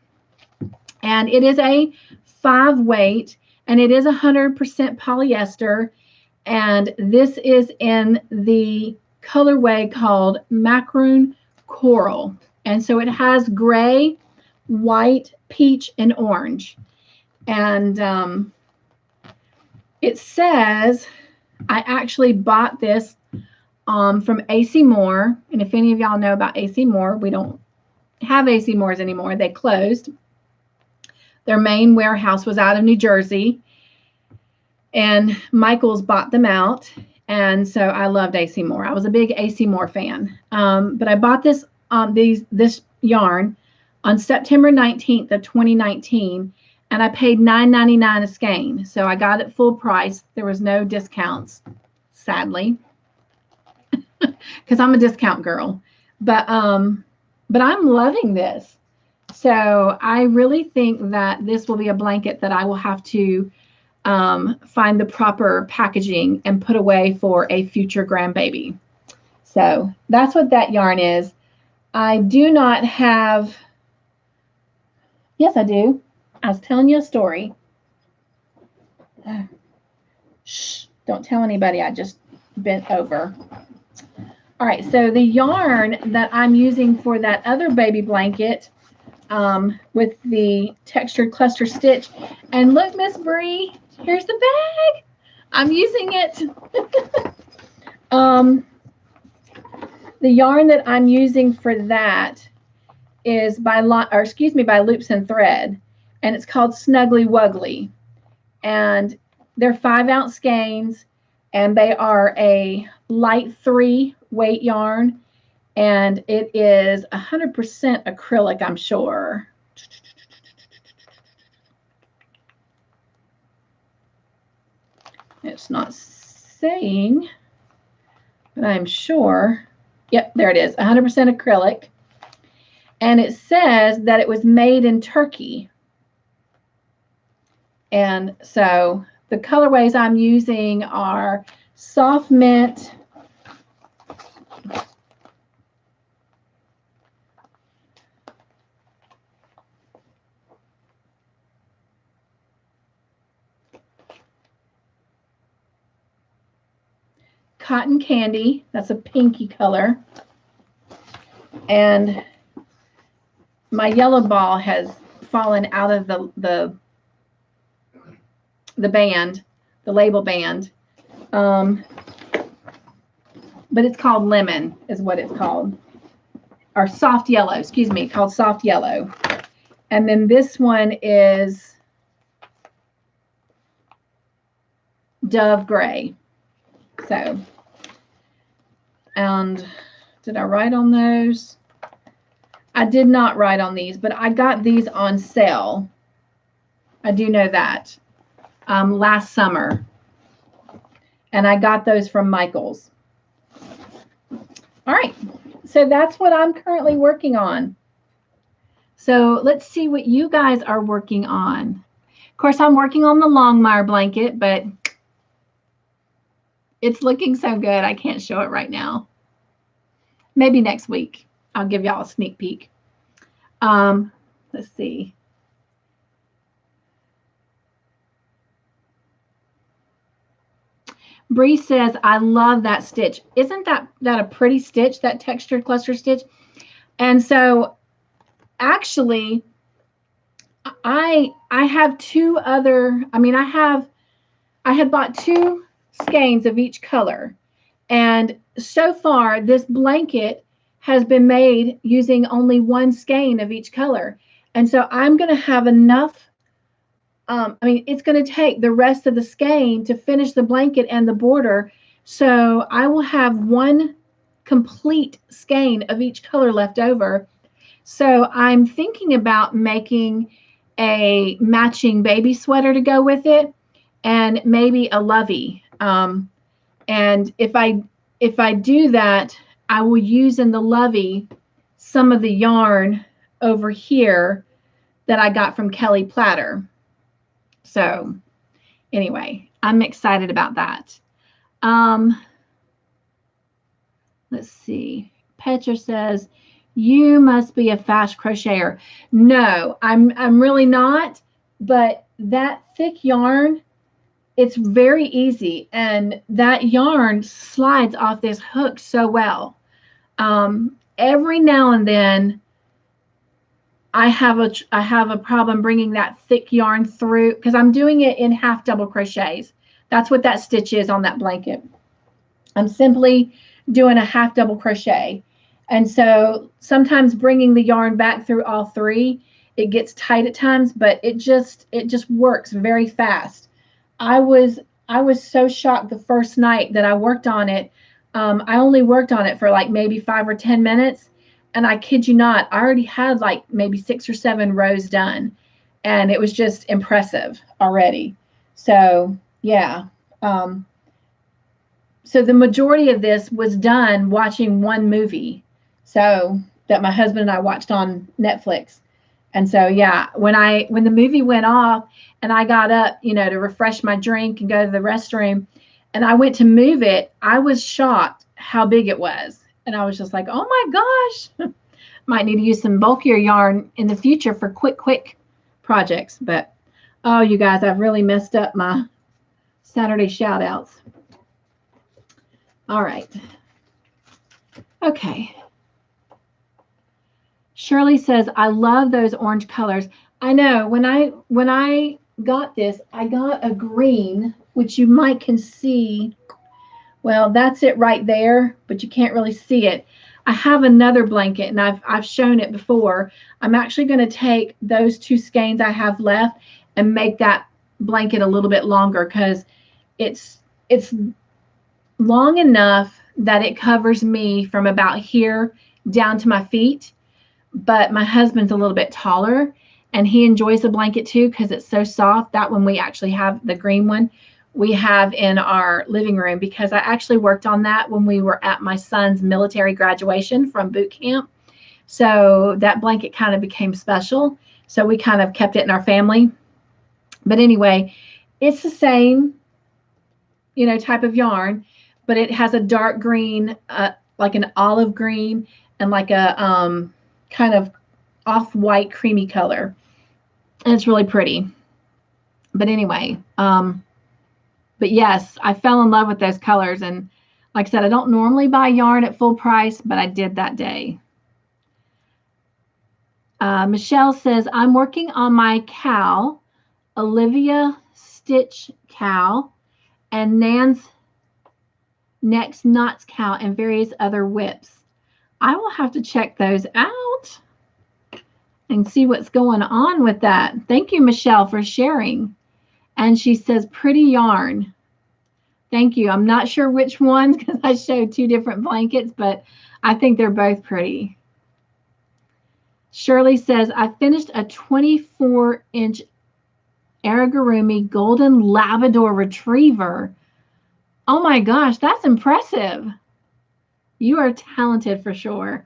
S1: And it is a 5 weight, and it is 100% polyester. And this is in the colorway called Macaroon Coral. And so it has gray, white, peach, and orange. And it says, I actually bought this from AC Moore. And if any of y'all know about AC Moore, we don't have AC Moores anymore. They closed. Their main warehouse was out of New Jersey, and Michaels bought them out. And so I loved AC Moore. I was a big AC Moore fan. But I bought this yarn on September 19th of 2019, and I paid $9.99 a skein. So I got it full price. There was no discounts, sadly, because I'm a discount girl. But I'm loving this. So I really think that this will be a blanket that I will have to find the proper packaging and put away for a future grandbaby. So that's what that yarn is. I do not have, yes, I do. I was telling you a story. Shh, don't tell anybody I just bent over. All right, so the yarn that I'm using for that other baby blanket with the textured cluster stitch, and look, Miss Bree, here's the bag. I'm using it. The yarn that I'm using for that is by Loops and Thread, and it's called Snuggly Wuggly. And they're 5-ounce skeins, and they are a light 3 weight yarn, and it is 100% acrylic, I'm sure. It's not saying, but I'm sure. Yep, there it is, 100% acrylic. And it says that it was made in Turkey. And so the colorways I'm using are soft mint, cotton candy, that's a pinky color, and my yellow ball has fallen out of the band, the label band, but it's called lemon is what it's called, or soft yellow, excuse me, called soft yellow. And then this one is dove gray. So, and did I write on those? I did not write on these, but I got these on sale. I do know that last summer, and I got those from Michaels. All right, so that's what I'm currently working on. So let's see what you guys are working on. Of course, I'm working on the Longmire blanket, but it's looking so good, I can't show it right now. Maybe next week. I'll give y'all a sneak peek. Let's see. Bree says, I love that stitch. Isn't that a pretty stitch, that textured cluster stitch? And so actually, I have two other, I had bought 2 skeins of each color. And so far, this blanket has been made using only 1 skein of each color. And so I'm going to have enough. It's going to take the rest of the skein to finish the blanket and the border. So I will have 1 complete skein of each color left over. So I'm thinking about making a matching baby sweater to go with it, and maybe a lovey. And if I do that, I will use in the lovey some of the yarn over here that I got from Kelly Platter. So anyway, I'm excited about that. Let's see. Petra says, you must be a fast crocheter. No, I'm really not, but that thick yarn, it's very easy, and that yarn slides off this hook so well. Every now and then I have a problem bringing that thick yarn through, because I'm doing it in half double crochets. That's what that stitch is on that blanket. I'm simply doing a half double crochet. And so sometimes bringing the yarn back through all 3, It gets tight at times, but it just works very fast. I was I was so shocked the first night that I worked on it. I only worked on it for like maybe 5 or 10 minutes, and I kid you not, I already had like maybe 6 or 7 rows done, and it was just impressive already. So yeah, um, so the majority of this was done watching one movie, so that my husband and I watched on Netflix. And so yeah, when the movie went off and I got up, to refresh my drink and go to the restroom, and I went to move it, I was shocked how big it was. And I was just like, "Oh my gosh." Might need to use some bulkier yarn in the future for quick projects, but oh, you guys, I've really messed up my Saturday shout outs. All right. Okay. Shirley says, "I love those orange colors." I know when I got this, I got a green, which you might can see. Well, that's it right there, but you can't really see it. I have another blanket, and I've shown it before. I'm actually going to take those 2 skeins I have left and make that blanket a little bit longer, because it's long enough that it covers me from about here down to my feet, but my husband's a little bit taller, and he enjoys the blanket too because it's so soft. That one, we actually have the green one we have in our living room, because I actually worked on that when we were at my son's military graduation from boot camp. So that blanket kind of became special. So we kind of kept it in our family. But anyway, it's the same, type of yarn, but it has a dark green, like an olive green, and like a kind of off-white creamy color, and it's really pretty. But anyway, but yes, I fell in love with those colors, and like I said, I don't normally buy yarn at full price, but I did that day. Michelle says, "I'm working on my cowl, Olivia Stitch cowl, and Nan's Next Knots cowl, and various other whips." I will have to check those out and see what's going on with that. Thank you, Michelle, for sharing. And she says, "Pretty yarn." Thank you. I'm not sure which ones because I showed 2 different blankets, but I think they're both pretty. Shirley says, "I finished a 24-inch Aragurumi Golden Labrador Retriever." Oh my gosh, that's impressive. You are talented for sure.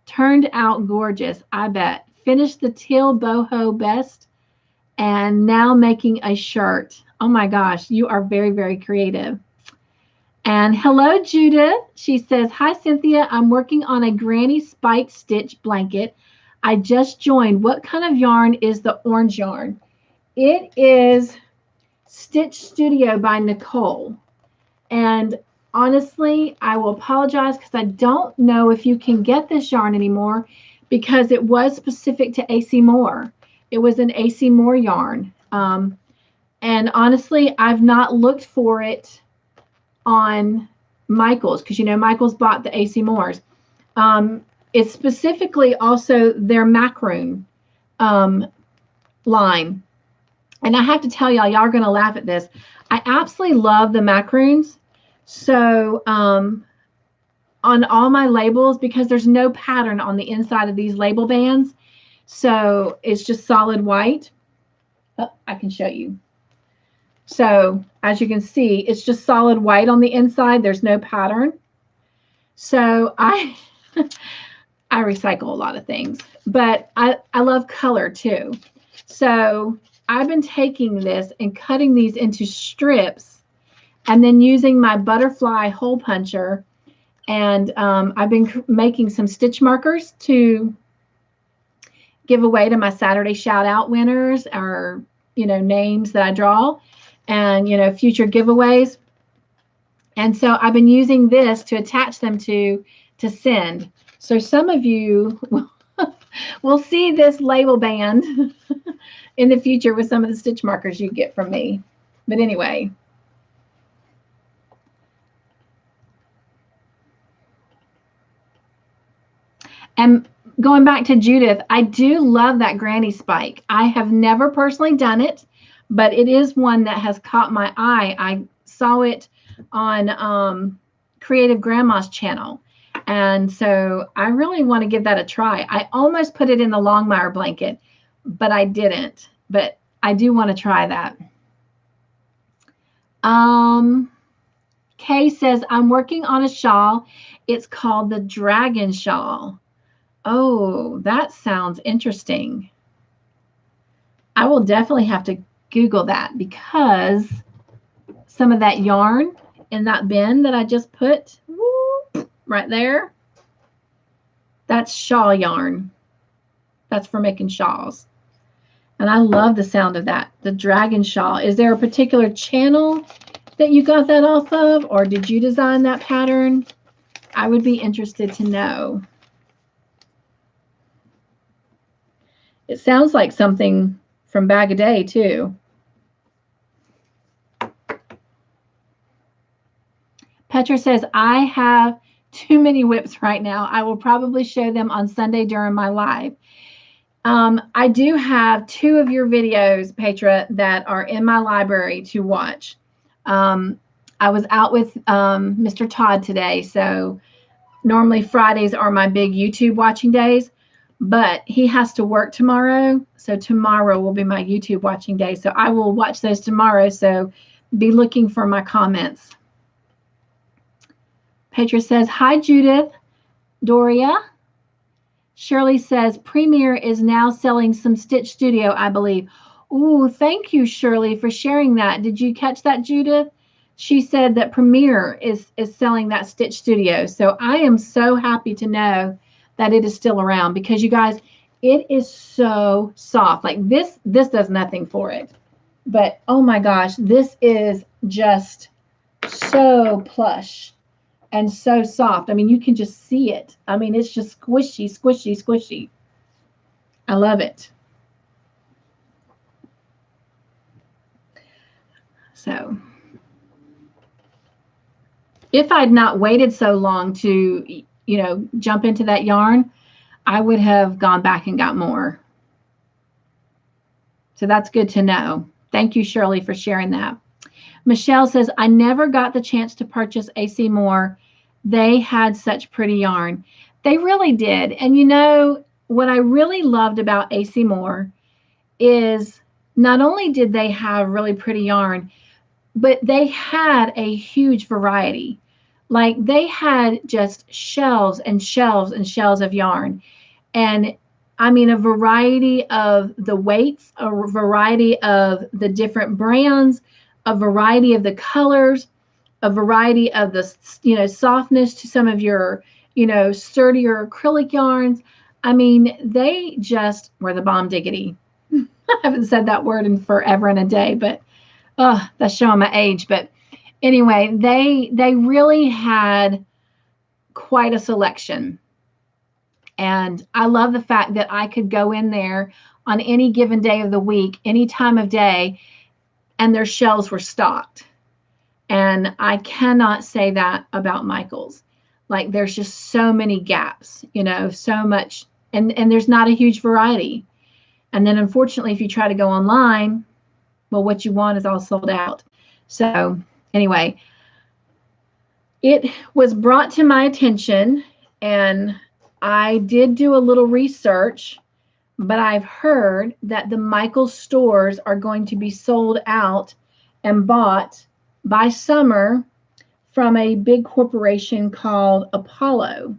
S1: Turned out gorgeous, I bet. Finished the teal boho best, and now making a shirt. Oh my gosh, you are very, very creative. And hello, Judith. She says, "Hi, Cynthia. I'm working on a granny spike stitch blanket. I just joined. What kind of yarn is the orange yarn?" It is Stitch Studio by Nicole. And honestly, I will apologize because I don't know if you can get this yarn anymore, because it was specific to AC Moore. It was an AC Moore yarn. And honestly, I've not looked for it on Michael's, because Michael's bought the AC Moores. It's specifically also their macaroon line. And I have to tell y'all are going to laugh at this. I absolutely love the macaroons. So on all my labels, because there's no pattern on the inside of these label bands, so it's just solid white. Oh, I can show you. So as you can see, it's just solid white on the inside. There's no pattern. So I recycle a lot of things, but I love color too. So I've been taking this and cutting these into strips, and then using my butterfly hole puncher, and I've been making some stitch markers to give away to my Saturday shout out winners, or names that I draw, and future giveaways. And so I've been using this to attach them to send. So some of you will see this label band in the future with some of the stitch markers you get from me. But anyway. And going back to Judith, I do love that granny spike. I have never personally done it, but it is one that has caught my eye. I saw it on Creative Grandma's channel. And so I really want to give that a try. I almost put it in the Longmire blanket, but I didn't. But I do want to try that. Kay says, I'm working on a shawl. It's called the Dragon Shawl. Oh, that sounds interesting. I will definitely have to Google that because some of that yarn in that bin that I just put right there, that's shawl yarn. That's for making shawls. And I love the sound of that, the Dragon Shawl. Is there a particular channel that you got that off of, or did you design that pattern? I would be interested to know. It sounds like something from Bag a Day too. Petra says, I have too many whips right now. I will probably show them on Sunday during my live. I do have 2 of your videos, Petra, that are in my library to watch. I was out with Mr. Todd today, so normally Fridays are my big YouTube watching days, but he has to work tomorrow, so tomorrow will be my YouTube watching day. So I will watch those tomorrow, so be looking for my comments. Petra says, hi, Judith. Doria. Shirley says, Premier is now selling some Stitch Studio, I believe. Ooh, thank you, Shirley, for sharing that. Did you catch that, Judith? She said that Premier is selling that Stitch Studio. So I am so happy to know that it is still around because, you guys, it is so soft. Like this does nothing for it. But, oh, my gosh, this is just so plush and so soft. I mean, you can just see it. I mean, it's just squishy, squishy, squishy. I love it. So if I'd not waited so long to, jump into that yarn, I would have gone back and got more. So that's good to know. Thank you, Shirley, for sharing that. Michelle says, I never got the chance to purchase AC Moore. They had such pretty yarn. They really did. And what I really loved about AC Moore is not only did they have really pretty yarn, but they had a huge variety. Like they had just shelves and shelves and shelves of yarn. And I mean, a variety of the weights, a variety of the different brands, a variety of the colors, a variety of the, softness to some of your, sturdier acrylic yarns. I mean, they just were the bomb diggity. I haven't said that word in forever and a day, but that's showing my age. But anyway, they really had quite a selection. And I love the fact that I could go in there on any given day of the week, any time of day, and their shelves were stocked. And I cannot say that about Michael's. Like there's just so many gaps, so much, and there's not a huge variety. And then unfortunately, if you try to go online, well, what you want is all sold out. So anyway, it was brought to my attention, and I did do a little research, but I've heard that the Michael's stores are going to be sold out and bought by summer from a big corporation called Apollo.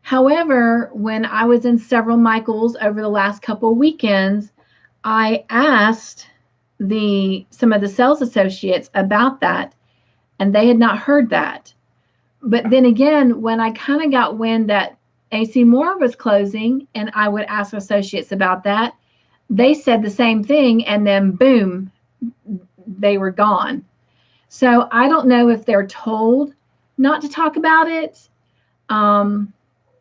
S1: However, when I was in several Michael's over the last couple of weekends, I asked some of the sales associates about that, and they had not heard that. But then again, when I kind of got wind that AC Moore was closing, and I would ask associates about that, they said the same thing, and then boom, they were gone. So I don't know if they're told not to talk about it,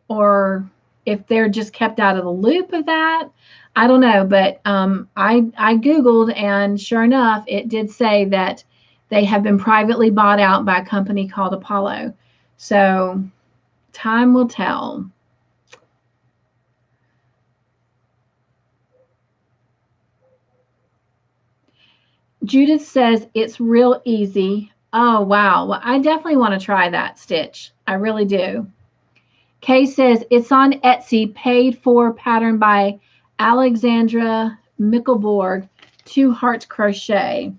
S1: or if they're just kept out of the loop of that. I don't know, but I Googled, and sure enough, it did say that they have been privately bought out by a company called Apollo. So time will tell. Judith says it's real easy. Oh, wow. Well, I definitely want to try that stitch. I really do. Kay says it's on Etsy, paid for pattern by Alexandra Mickelborg, 2 Hearts Crochet.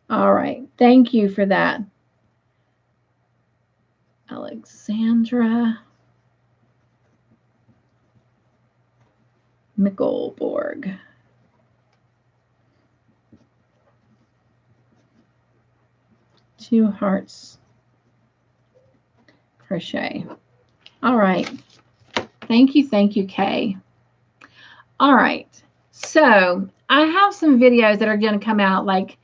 S1: All right. Thank you for that, Alexandra Mickelborg. Two Hearts Crochet. All right. Thank you, Kay. All right. So I have some videos that are going to come out. Like,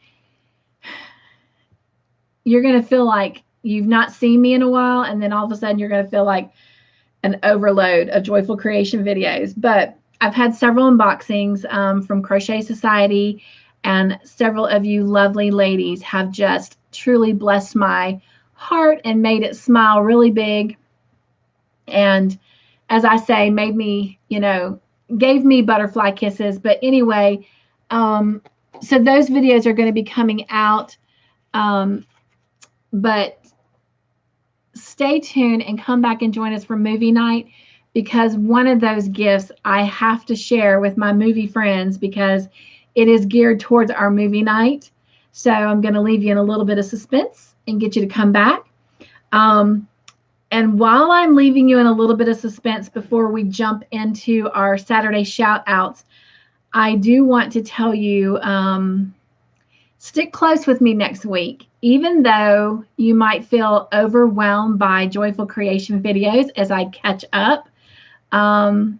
S1: you're going to feel like you've not seen me in a while, and then all of a sudden you're going to feel like an overload of Joyful Creation videos. But I've had several unboxings from Crochet Society, and several of you lovely ladies have just truly blessed my heart and made it smile really big. And as I say, made me, gave me butterfly kisses. But anyway, so those videos are going to be coming out. But stay tuned and come back and join us for movie night, because one of those gifts I have to share with my movie friends because it is geared towards our movie night. So I'm going to leave you in a little bit of suspense and get you to come back. And while I'm leaving you in a little bit of suspense before we jump into our Saturday shout outs, I do want to tell you, stick close with me next week. Even though you might feel overwhelmed by Joyful Creation videos as I catch up,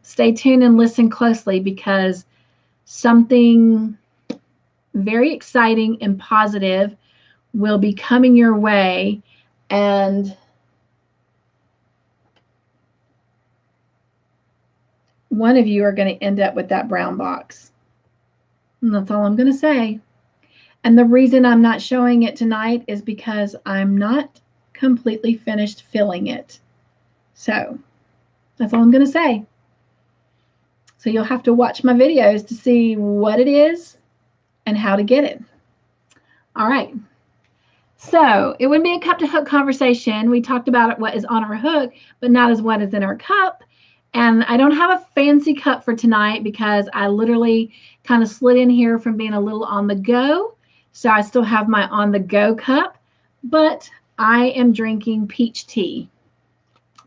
S1: stay tuned and listen closely, because something very exciting and positive will be coming your way. And one of you are going to end up with that brown box. And that's all I'm going to say. And the reason I'm not showing it tonight is because I'm not completely finished filling it. So that's all I'm going to say. So you'll have to watch my videos to see what it is and how to get it. All right. So it would be a cup to hook conversation. We talked about what is on our hook, but not as what is in our cup. And I don't have a fancy cup for tonight because I literally kind of slid in here from being a little on the go. So I still have my on the go cup, but I am drinking peach tea,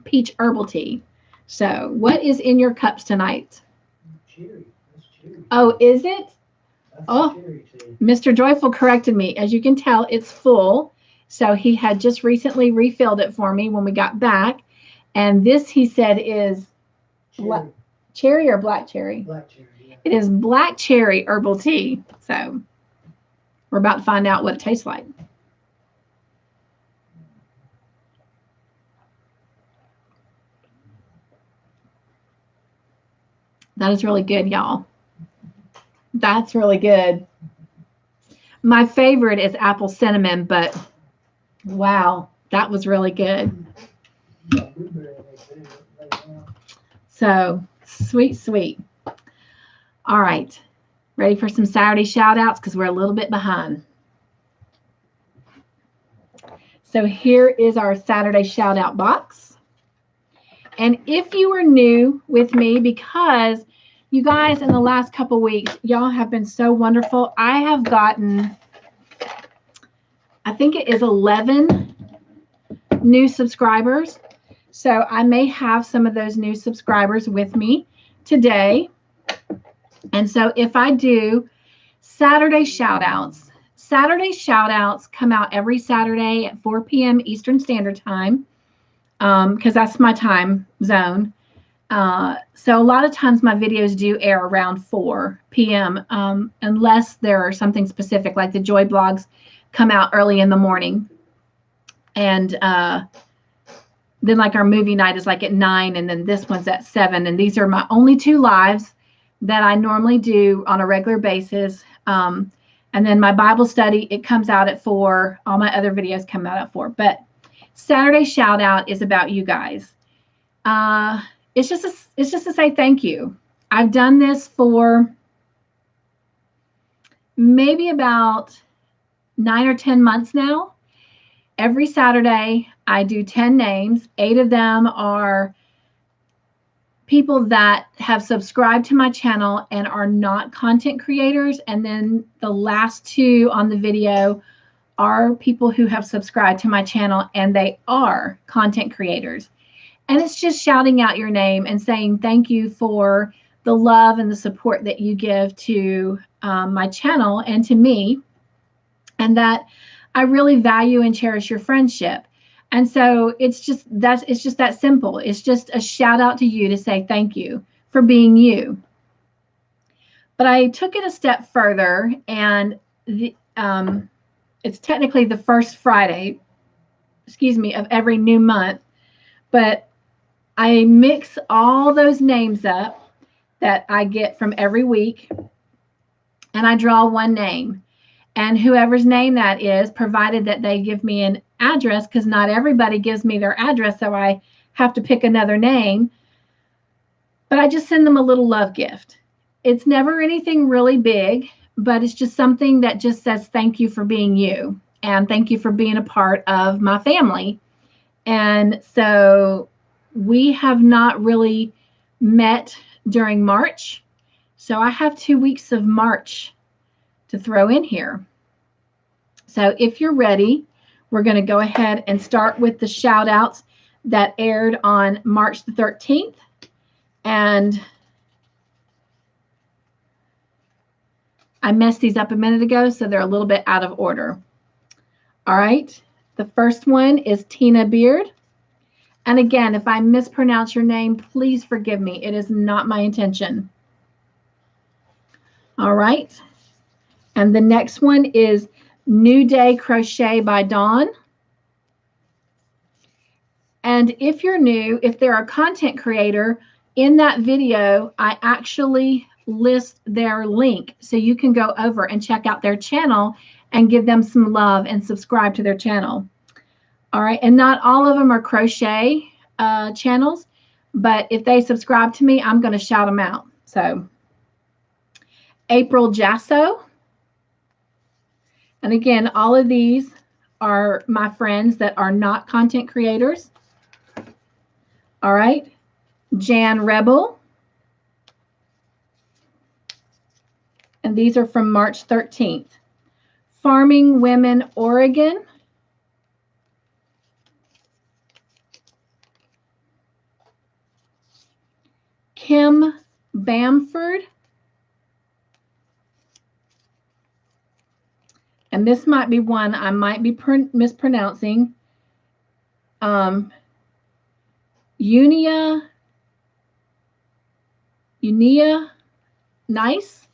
S1: peach herbal tea. So what is in your cups tonight?
S2: Cherry. That's cherry.
S1: Oh, is it?
S2: That's cherry tea.
S1: Mr. Joyful corrected me. As you can tell, it's full. So he had just recently refilled it for me when we got back. And this, he said, is cherry or black cherry?
S2: Black cherry, yeah.
S1: It is black cherry herbal tea. So we're about to find out what it tastes like. That is really good, y'all. That's really good. My favorite is apple cinnamon, but wow, that was really good. So sweet, sweet. All right. Ready for some Saturday shout outs because we're a little bit behind. So here is our Saturday shout out box. And if you are new with me, because you guys in the last couple weeks, y'all have been so wonderful. I have gotten, I think it is 11 new subscribers. So I may have some of those new subscribers with me today. And so if I do Saturday shout outs, Saturday shout outs come out every Saturday at 4 p.m. Eastern Standard Time, because that's my time zone. So a lot of times my videos do air around 4 p.m. Unless there are something specific, like the Joy blogs come out early in the morning. And then like our movie night is like at 9, and then this one's at 7. And these are my only 2 lives that I normally do on a regular basis. And then my Bible study, it comes out at 4. All my other videos come out at 4. But Saturday shout out is about you guys. It's just to say thank you. I've done this for maybe about 9 or 10 months now. Every Saturday, I do 10 names. 8 of them are people that have subscribed to my channel and are not content creators. And then the last 2 on the video are people who have subscribed to my channel and they are content creators. And it's just shouting out your name and saying thank you for the love and the support that you give to my channel and to me, and that I really value and cherish your friendship. And so it's just that simple. It's just a shout out to you to say thank you for being you. But I took it a step further, and it's technically the first Friday, of every new month, but I mix all those names up that I get from every week, and I draw one name. And whoever's name that is, provided that they give me an address, because not everybody gives me their address, so I have to pick another name. But I just send them a little love gift. It's never anything really big, but it's just something that just says thank you for being you, and thank you for being a part of my family. And so we have not really met during March. So I have 2 weeks of March to throw in here. So if you're ready, we're going to go ahead and start with the shout outs that aired on March the 13th. And I messed these up a minute ago, so they're a little bit out of order. All right. The first one is Tina Beard. And again, if I mispronounce your name, please forgive me. It is not my intention. All right. And the next one is New Day Crochet by Dawn. And if you're new, if they're a content creator, in that video, I actually list their link so you can go over and check out their channel and give them some love and subscribe to their channel. All right. And not all of them are crochet channels, but if they subscribe to me, I'm going to shout them out. So April Jasso. And again, all of these are my friends that are not content creators. All right. Jan Rebel. And these are from March 13th. Farming Women, Oregon. Kim Bamford. And this might be one I might be mispronouncing. Unia Nice.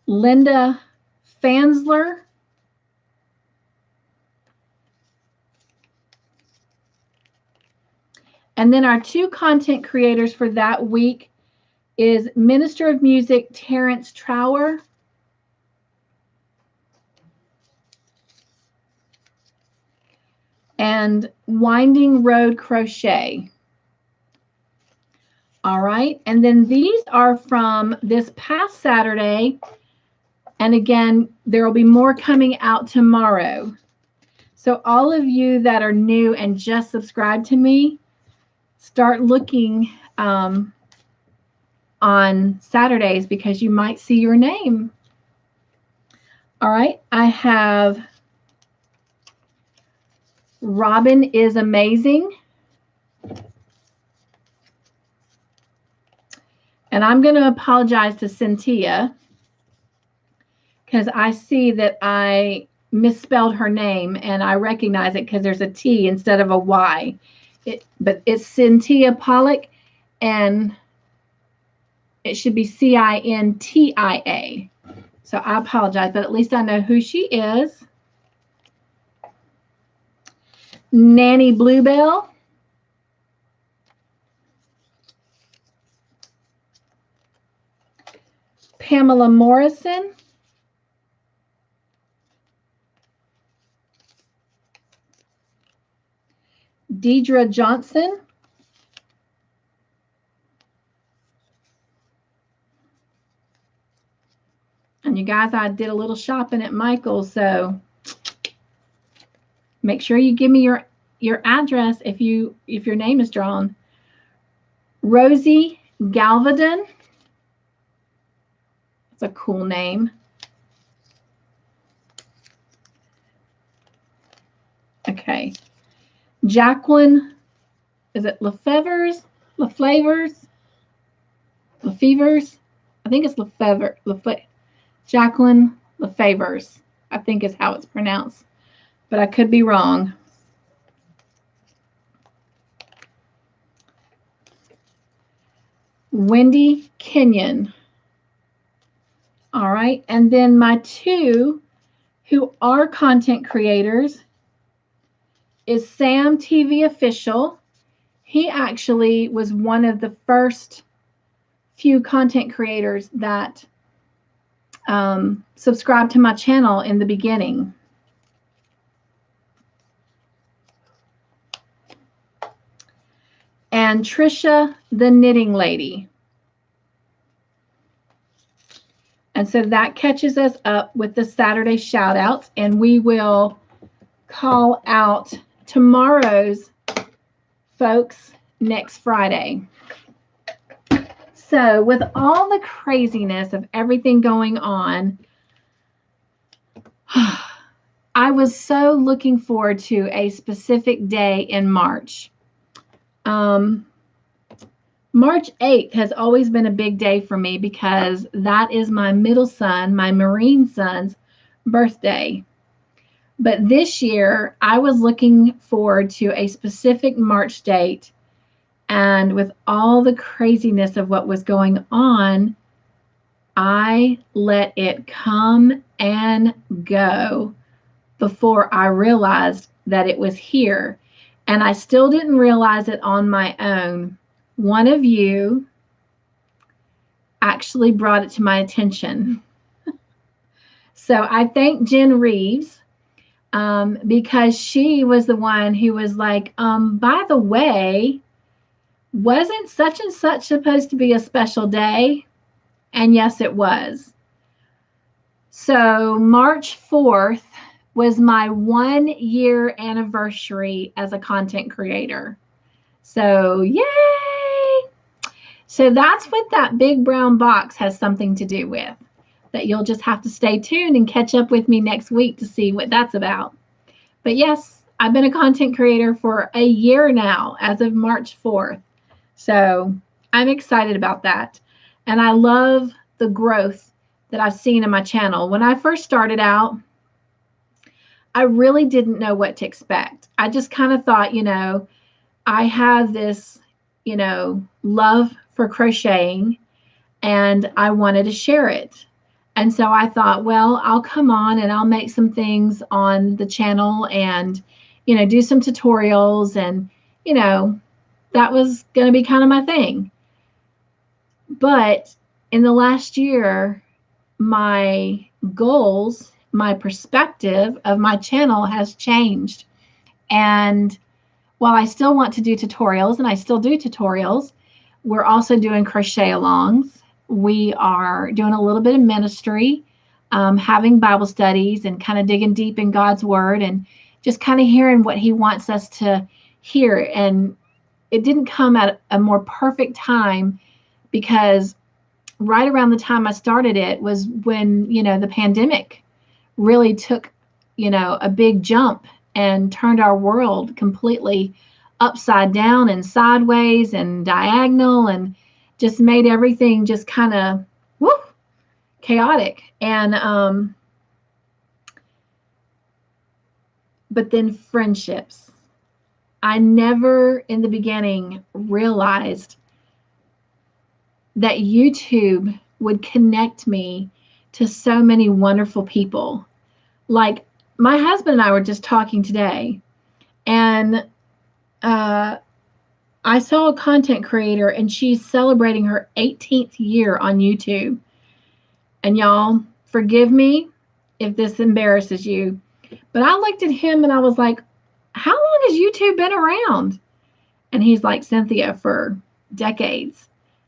S1: Linda Fansler. And then our 2 content creators for that week is Minister of Music Terrence Trower and Winding Road Crochet. All right. And then these are from this past Saturday. And again, there will be more coming out tomorrow. So all of you that are new and just subscribed to me, start looking on Saturdays because you might see your name. All right. I have Robin is Amazing. And I'm going to apologize to Cynthia because I see that I misspelled her name and I recognize it because there's a T instead of a Y. But it's Cynthia Pollock and it should be Cintia. So I apologize, but at least I know who she is. Nanny Bluebell. Pamela Morrison. Deidre Johnson. And you guys, I did a little shopping at Michael's, so make sure you give me your address if your name is drawn. Rosie Galvadon. It's a cool name. Okay. Jacqueline, is it Lefevers? Lefevers? Lefevers? I think it's Lefevre. Jacqueline Lefevers, I think is how it's pronounced, but I could be wrong. Wendy Kenyon. All right, and then my two who are content creators is Sam TV Official. He actually was one of the first few content creators that subscribed to my channel in the beginning. And Trisha the Knitting Lady. And so that catches us up with the Saturday shout outs, and we will call out tomorrow's folks next Friday. So with all the craziness of everything going on, I was so looking forward to a specific day in March. March 8th has always been a big day for me because that is my middle son, my Marine son's birthday. But this year, I was looking forward to a specific March date. And with all the craziness of what was going on, I let it come and go before I realized that it was here. And I still didn't realize it on my own. One of you actually brought it to my attention. So I thank Jen Reeves because she was the one who was like, by the way, wasn't such and such supposed to be a special day? And yes, it was. So March 4th was my 1 year anniversary as a content creator. So yay! So that's what that big brown box has something to do with. That you'll just have to stay tuned and catch up with me next week to see what that's about. But yes, I've been a content creator for a year now as of March 4th. So I'm excited about that. And I love the growth that I've seen in my channel. When I first started out, I really didn't know what to expect. I just kind of thought, I have this, love for crocheting and I wanted to share it. And so I thought, well, I'll come on and I'll make some things on the channel and, do some tutorials and, that was going to be kind of my thing. But in the last year, my goals, my perspective of my channel has changed. And while I still want to do tutorials, and I still do tutorials, we're also doing crochet alongs. We are doing a little bit of ministry, having Bible studies and kind of digging deep in God's word and just kind of hearing what he wants us to hear. And it didn't come at a more perfect time because right around the time I started it was when, the pandemic really took, a big jump and turned our world completely upside down and sideways and diagonal and just made everything just kind of chaotic. And but then friendships. I never in the beginning realized that YouTube would connect me to so many wonderful people. Like my husband and I were just talking today, and I saw a content creator and she's celebrating her 18th year on YouTube. And y'all, forgive me if this embarrasses you, but I looked at him and I was like, how long has YouTube been around? And he's like, Cynthia, for decades.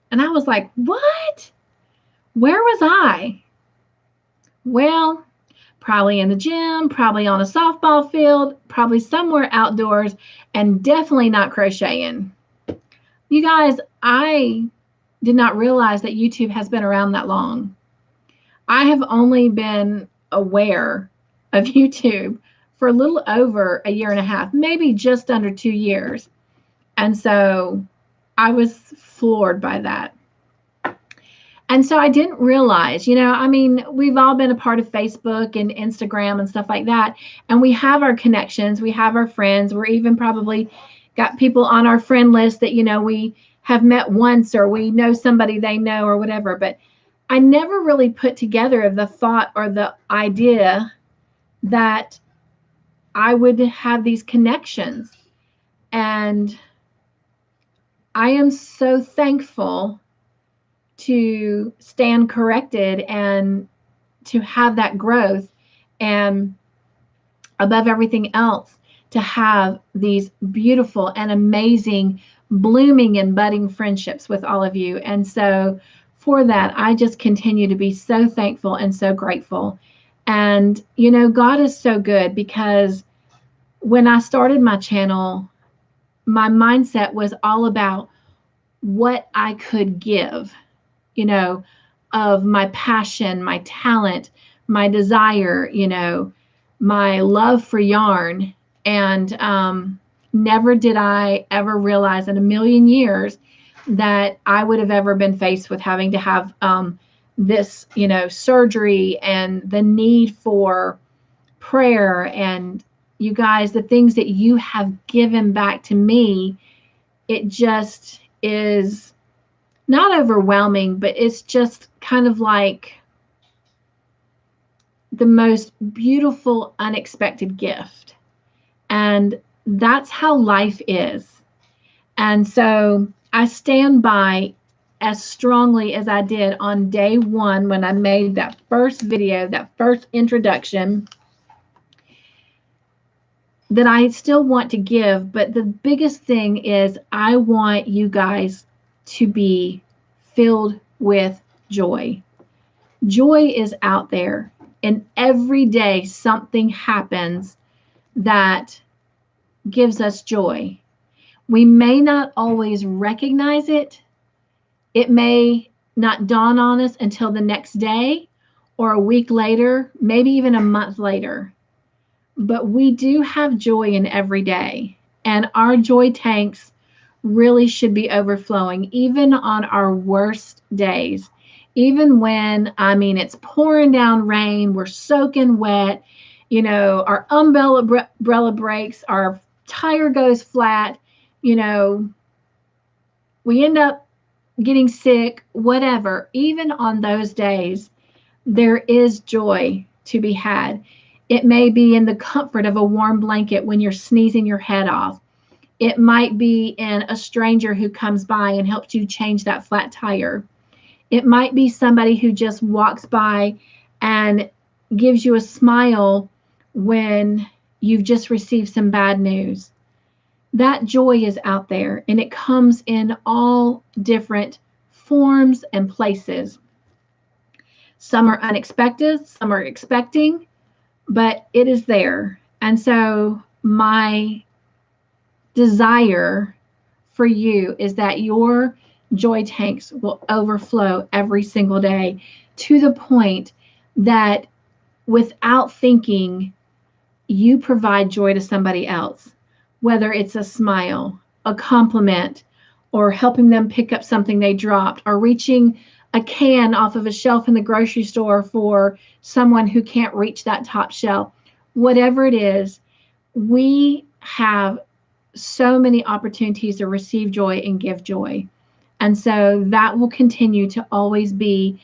S1: And I was like, what? Where was I? Well, probably in the gym, probably on a softball field, probably somewhere outdoors, and definitely not crocheting. You guys, I did not realize that YouTube has been around that long. I have only been aware of YouTube for a little over a year and a half, maybe just under 2 years. And so I was floored by that. And so I didn't realize, I mean, we've all been a part of Facebook and Instagram and stuff like that. And we have our connections, we have our friends, we're even probably got people on our friend list that, we have met once or we know somebody they know or whatever. But I never really put together the thought or the idea that I would have these connections. And I am so thankful to stand corrected and to have that growth, and above everything else, to have these beautiful and amazing blooming and budding friendships with all of you. And so for that, I just continue to be so thankful and so grateful. And, God is so good, because when I started my channel, my mindset was all about what I could give, of my passion, my talent, my desire, my love for yarn. And never did I ever realize in a million years that I would have ever been faced with having to have this, surgery and the need for prayer. And you guys, the things that you have given back to me, it just is not overwhelming, but it's just kind of like the most beautiful, unexpected gift. And that's how life is. And so I stand by as strongly as I did on day one when I made that first video, that first introduction, that I still want to give. But the biggest thing is I want you guys to be filled with joy. Joy is out there, and every day something happens that gives us joy. We may not always recognize it. It may not dawn on us until the next day or a week later, maybe even a month later. But we do have joy in every day, and our joy tanks really should be overflowing, even on our worst days. Even when, it's pouring down rain, we're soaking wet, our umbrella breaks, our tire goes flat, we end up getting sick, whatever. Even on those days, there is joy to be had. It may be in the comfort of a warm blanket when you're sneezing your head off. It might be in a stranger who comes by and helps you change that flat tire. It might be somebody who just walks by and gives you a smile when you've just received some bad news. That joy is out there, and it comes in all different forms and places. Some are unexpected, some are expecting, but it is there. And so my desire for you is that your joy tanks will overflow every single day, to the point that without thinking, you provide joy to somebody else, whether it's a smile, a compliment, or helping them pick up something they dropped, or reaching a can off of a shelf in the grocery store for someone who can't reach that top shelf. Whatever it is, we have so many opportunities to receive joy and give joy. And so that will continue to always be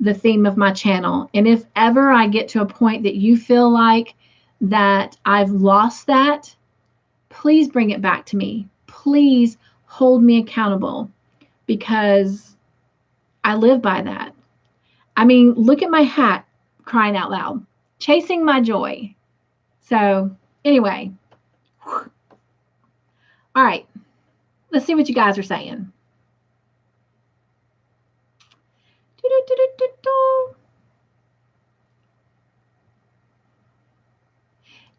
S1: the theme of my channel. And if ever I get to a point that you feel like that I've lost that, please bring it back to me. Please hold me accountable, because I live by that. Look at my hat, crying out loud. Chasing my joy. So anyway, all right, let's see what you guys are saying.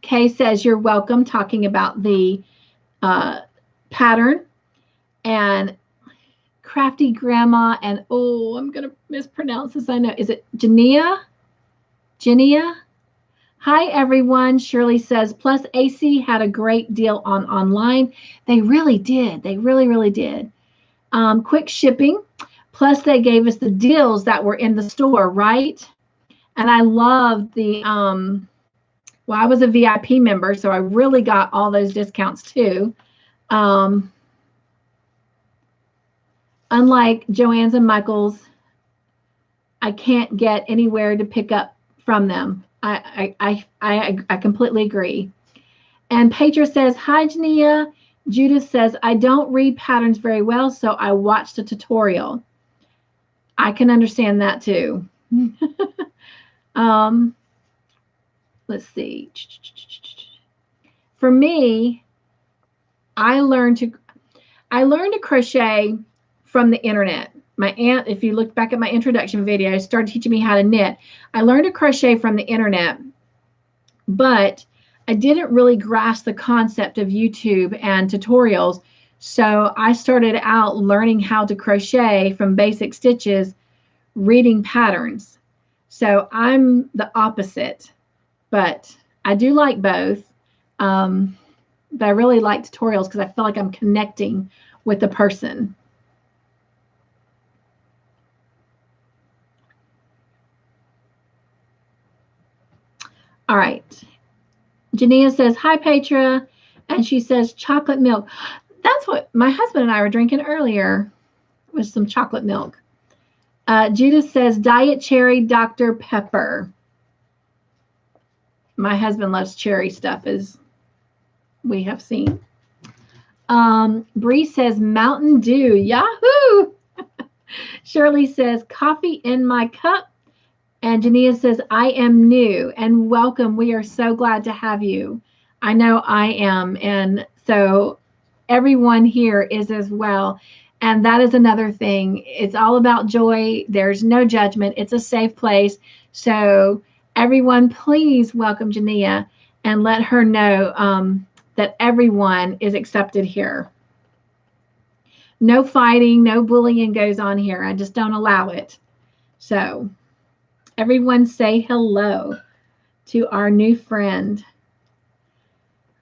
S1: Kay says, you're welcome, talking about the pattern. And Crafty Grandma, and oh, I'm going to mispronounce this, I know. Is it Jania? Hi, everyone. Shirley says, plus AC had a great deal on online. They really did. They really, really did. Quick shipping. Plus, they gave us the deals that were in the store, right? And I loved the, well, I was a VIP member, so I really got all those discounts too. Unlike Joann's and Michael's, I can't get anywhere to pick up from them. I completely agree. And Petra says, hi, Jania. Judith says, I don't read patterns very well, so I watched a tutorial. I can understand that too. Let's see. For me, I learned to crochet from the internet. My aunt, if you look back at my introduction video, started teaching me how to knit. I learned to crochet from the internet, but I didn't really grasp the concept of YouTube and tutorials. So I started out learning how to crochet from basic stitches, reading patterns. So I'm the opposite, but I do like both. But I really like tutorials because I feel like I'm connecting with the person. All right. Jania says, hi, Petra. And she says, chocolate milk. That's what my husband and I were drinking earlier, was some chocolate milk. Judith says, Diet Cherry Dr. Pepper. My husband loves cherry stuff, as we have seen. Bree says, Mountain Dew. Yahoo! Shirley says, coffee in my cup. And Jania says, I am new and welcome. We are so glad to have you. I know I am. And so everyone here is as well. And that is another thing. It's all about joy. There's no judgment. It's a safe place. So everyone, please welcome Jania and let her know that everyone is accepted here. No fighting, no bullying goes on here. I just don't allow it. So everyone say hello to our new friend.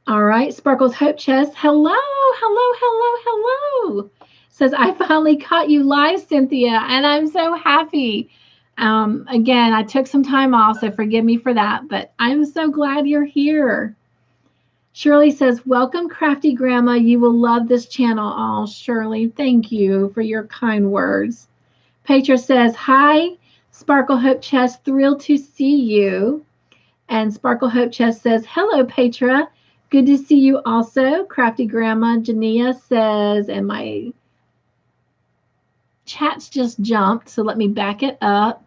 S1: All right, Sparkles Hope Chest. Hello, hello, hello, hello. Says, I finally caught you live, Cynthia, and I'm so happy. Again, I took some time off, so forgive me for that, but I'm so glad you're here. Shirley says, welcome, Crafty Grandma. You will love this channel. Oh, Shirley, thank you for your kind words. Petra says, hi, Sparkle Hope Chest, thrilled to see you. And Sparkle Hope Chest says, hello, Petra. Good to see you also. Crafty Grandma Jania says, and my chat's just jumped, so let me back it up.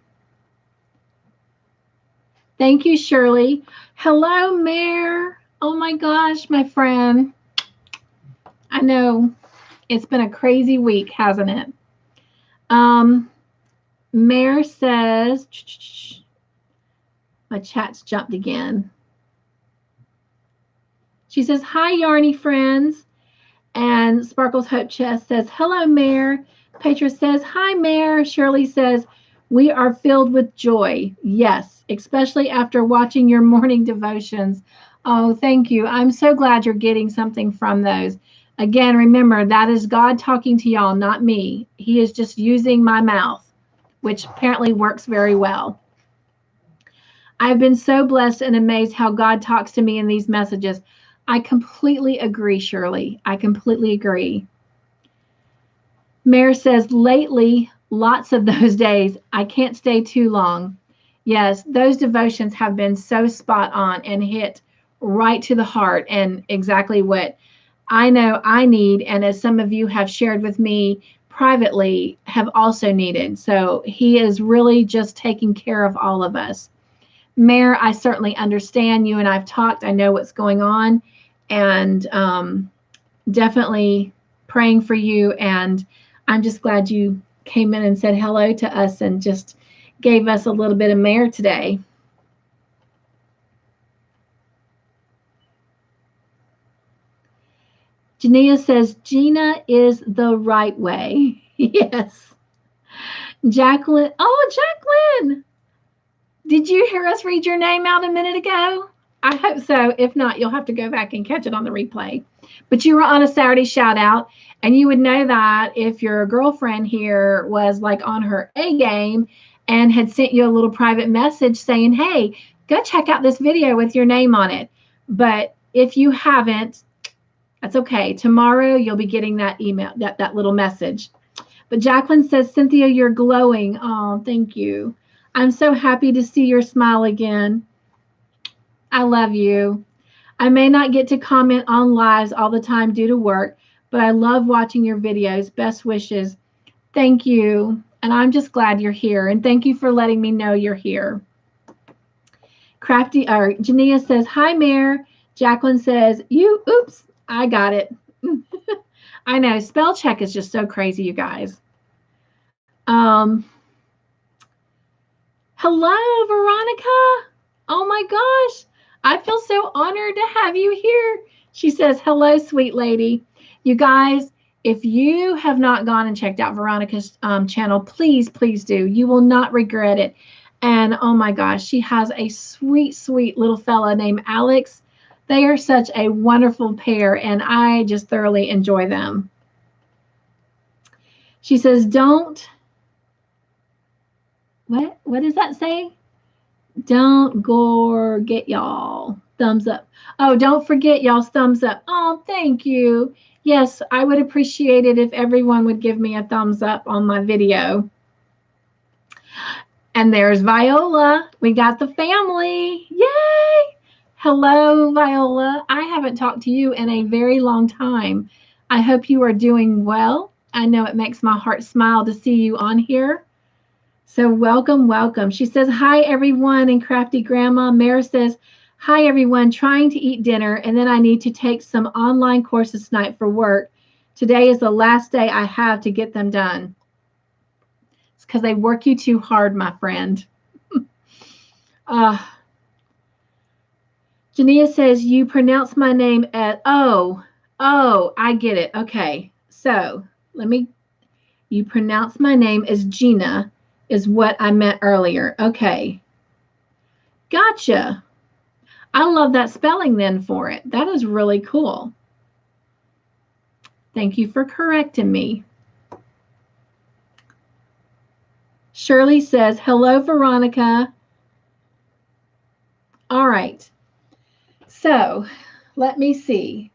S1: Thank you, Shirley. Hello, Mare. Oh my gosh, my friend. I know it's been a crazy week, hasn't it? Mare says, my chat's jumped again. She says, hi, Yarny friends. And Sparkles Hope Chest says, hello, Mare. Petra says, hi, Mare. Shirley says, we are filled with joy. Yes, especially after watching your morning devotions. Oh, thank you. I'm so glad you're getting something from those. Again, remember, that is God talking to y'all, not me. He is just using my mouth, which apparently works very well. I've been so blessed and amazed how God talks to me in these messages. I completely agree, Shirley. I completely agree. Mare says, lately, lots of those days, I can't stay too long. Yes, those devotions have been so spot on and hit right to the heart and exactly what I know I need, and as some of you have shared with me privately, have also needed. So he is really just taking care of all of us. Mare, I certainly understand. You and I've talked. I know what's going on, and definitely praying for you. And I'm just glad you came in and said hello to us and just gave us a little bit of Mare today. Jania says, Gina is the right way. Yes. Jacqueline. Oh, Jacqueline. Did you hear us read your name out a minute ago? I hope so. If not, you'll have to go back and catch it on the replay. But you were on a Saturday shout out, and you would know that if your girlfriend here was like on her A game and had sent you a little private message saying, hey, go check out this video with your name on it. But if you haven't, that's okay. Tomorrow you'll be getting that email, that little message. But Jacqueline says, Cynthia, you're glowing. Oh, thank you. I'm so happy to see your smile again. I love you. I may not get to comment on lives all the time due to work, but I love watching your videos. Best wishes. Thank you. And I'm just glad you're here. And thank you for letting me know you're here. Jania says, hi, Mare. Jacqueline says, oops, I got it. I know, spell check is just so crazy, you guys. Hello, Veronica. Oh my gosh. I feel so honored to have you here. She says, hello, sweet lady. You guys, if you have not gone and checked out Veronica's channel, please, please do. You will not regret it. And oh my gosh, she has a sweet, sweet little fella named Alex. They are such a wonderful pair, and I just thoroughly enjoy them. She says, what does that say? Don't forget y'all. Thumbs up. Oh, don't forget y'all's thumbs up. Oh, thank you. Yes, I would appreciate it if everyone would give me a thumbs up on my video. And there's Viola. We got the family. Yay! Hello, Viola. I haven't talked to you in a very long time. I hope you are doing well. I know it makes my heart smile to see you on here. So welcome, welcome. She says, hi, everyone, and Crafty Grandma. Mara says, hi, everyone, trying to eat dinner, and then I need to take some online courses tonight for work. Today is the last day I have to get them done. It's because they work you too hard, my friend. Jania says, you pronounce my name as, oh, I get it. Okay, so you pronounce my name as Gina, is what I meant earlier. Okay. Gotcha. I love that spelling then for it. That is really cool. Thank you for correcting me. Shirley says, hello, Veronica. All right. So let me see.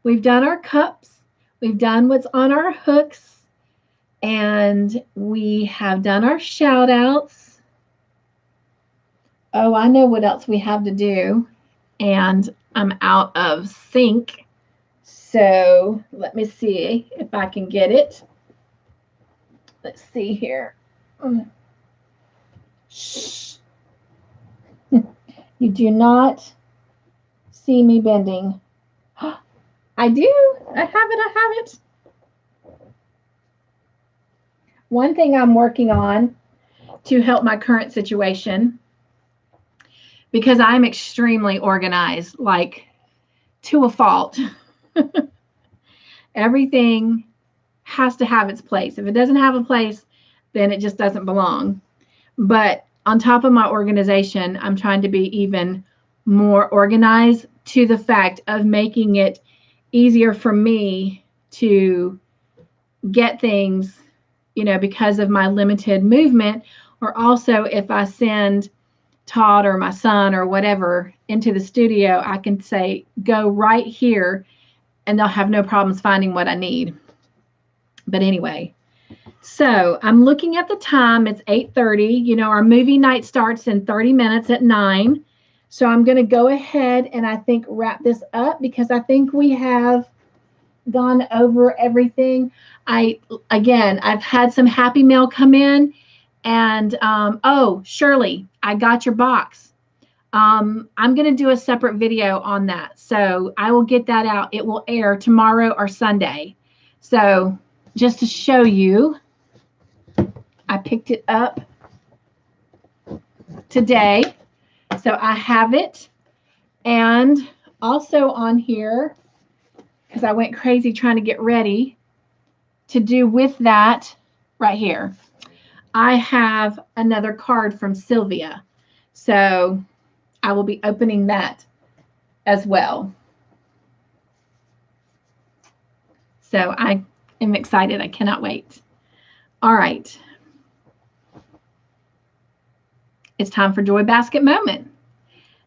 S1: We've done our cups. We've done what's on our hooks. And we have done our shout outs. Oh, I know what else we have to do. And I'm out of sync. So let me see if I can get it. Let's see here. Shh. You do not see me bending. I do. I have it. One thing I'm working on to help my current situation, because I'm extremely organized, like to a fault. Everything has to have its place. If it doesn't have a place, then it just doesn't belong. But on top of my organization, I'm trying to be even more organized to the fact of making it easier for me to get things, because of my limited movement, or also if I send Todd or my son or whatever into the studio, I can say, go right here, and they'll have no problems finding what I need. But anyway, so I'm looking at the time. It's 8:30. Our movie night starts in 30 minutes at 9. So I'm going to go ahead and I think wrap this up, because I think we have gone over everything. I've had some happy mail come in, and oh, Shirley, I got your box. I'm going to do a separate video on that. So I will get that out. It will air tomorrow or Sunday. So just to show you, I picked it up today. So I have it. And also on here, because I went crazy trying to get ready to do with that right here. I have another card from Sylvia. So I will be opening that as well. So I am excited. I cannot wait. All right. It's time for Joy Basket Moment.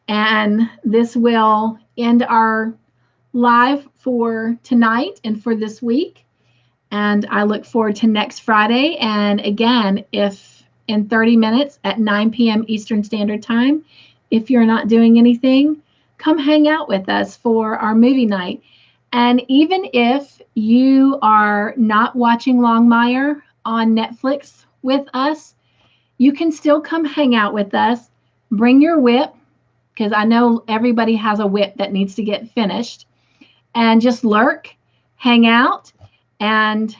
S1: And this will end our live for tonight and for this week. And I look forward to next Friday. And again, if in 30 minutes at 9 p.m. Eastern Standard Time, if you're not doing anything, come hang out with us for our movie night. And even if you are not watching Longmire on Netflix with us, you can still come hang out with us. Bring your whip, because I know everybody has a whip that needs to get finished. And just lurk, hang out, and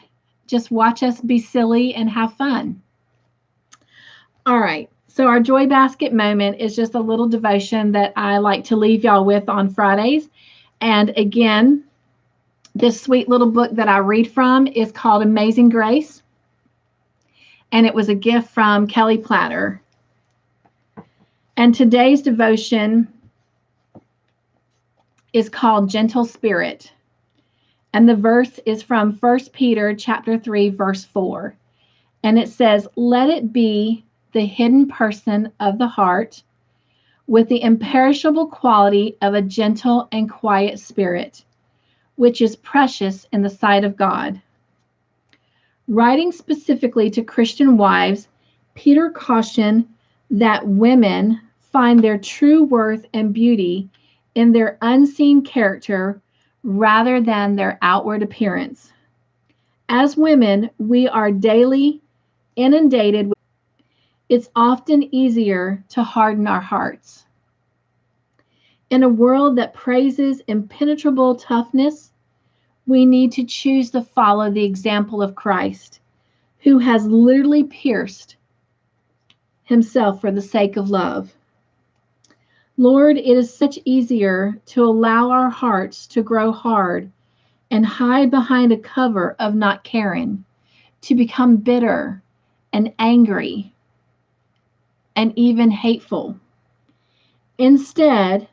S1: just watch us be silly and have fun. All right. So our Joy Basket Moment is just a little devotion that I like to leave y'all with on Fridays. And again, this sweet little book that I read from is called Amazing Grace. And it was a gift from Kelly Platter. And today's devotion is called Gentle Spirit. And the verse is from 1 Peter chapter 3, verse 4. And it says, "Let it be the hidden person of the heart with the imperishable quality of a gentle and quiet spirit, which is precious in the sight of God." Writing specifically to Christian wives, Peter cautioned that women find their true worth and beauty in their unseen character rather than their outward appearance. As women, we are daily inundated with. It's often easier to harden our hearts. In a world that praises impenetrable toughness, we need to choose to follow the example of Christ, who has literally pierced himself for the sake of love. Lord, it is such easier to allow our hearts to grow hard and hide behind a cover of not caring, to become bitter and angry and even hateful. Instead,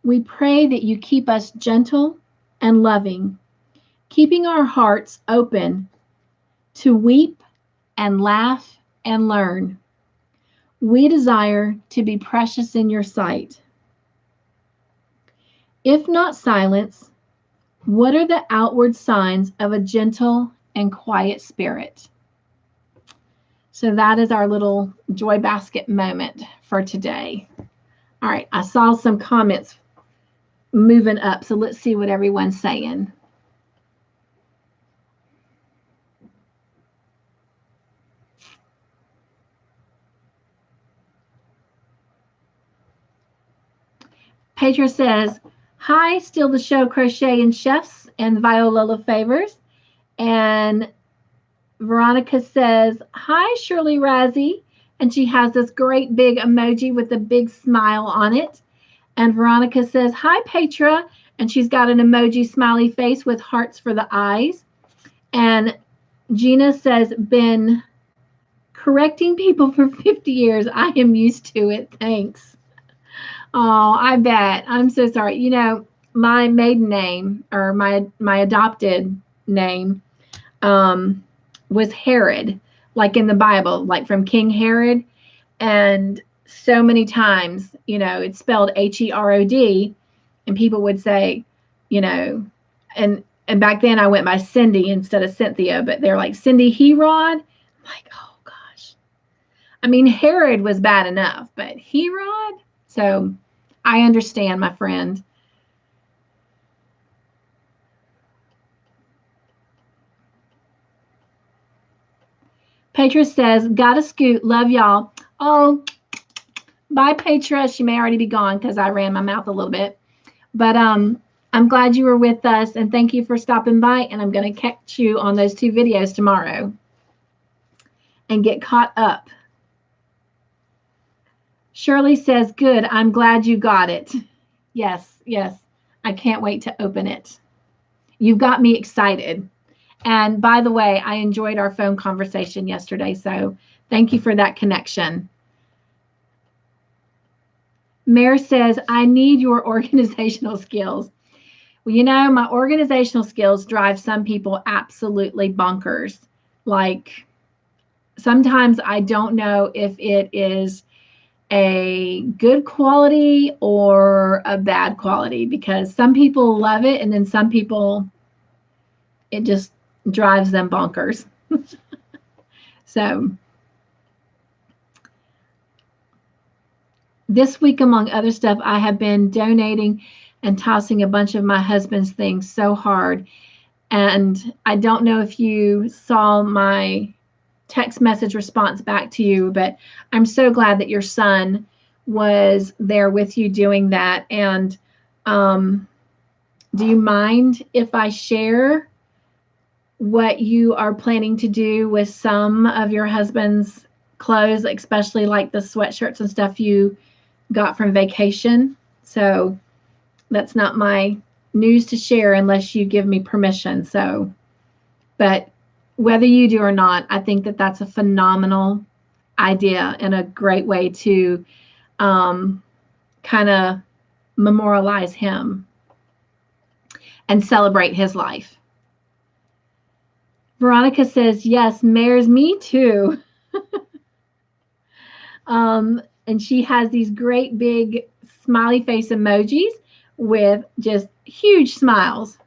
S1: we pray that you keep us gentle and loving, keeping our hearts open to weep and laugh and learn. We desire to be precious in your sight. If not silence, what are the outward signs of a gentle and quiet spirit? So that is our little Joy Basket moment for today. All right, I saw some comments moving up, so let's see what everyone's saying. Petra says, "Hi, still the show Crochet and Chefs and Viola Favors." And Veronica says, "Hi, Shirley Razzie." And she has this great big emoji with a big smile on it. And Veronica says, "Hi, Petra." And she's got an emoji smiley face with hearts for the eyes. And Gina says, "Been correcting people for 50 years. I am used to it. Thanks." Oh, I bet. I'm so sorry. You know, my maiden name, or my adopted name, was Herod, like in the Bible, like from King Herod. And so many times, you know, it's spelled Herod, and people would say, you know, and back then I went by Cindy instead of Cynthia, but they're like, "Cindy Herod." I'm like, oh gosh. I mean, Herod was bad enough, but Herod? So I understand, my friend. Petra says, "Gotta scoot. Love y'all." Oh, bye, Petra. She may already be gone because I ran my mouth a little bit. But I'm glad you were with us, and thank you for stopping by. And I'm going to catch you on those 2 videos tomorrow and get caught up. Shirley says, "Good. I'm glad you got it." Yes, yes. I can't wait to open it. you've got me excited. And by the way, I enjoyed our phone conversation yesterday. So thank you for that connection. Mare says, I need your organizational skills. Well, you know, my organizational skills drive some people absolutely bonkers. Like sometimes I don't know if it is a good quality or a bad quality because some people love it and then some people it just drives them bonkers. So this week, among other stuff, I have been donating and tossing a bunch of my husband's things so hard. And I don't know if you saw my text message response back to you, but I'm so glad that your son was there with you doing that. And do you mind if I share what you are planning to do with some of your husband's clothes, especially like the sweatshirts and stuff you got from vacation? So that's not my news to share unless you give me permission. So, but whether you do or not, I think that that's a phenomenal idea and a great way to kind of memorialize him and celebrate his life. Veronica says, yes, Mare's me too. And she has these great big smiley face emojis with just huge smiles.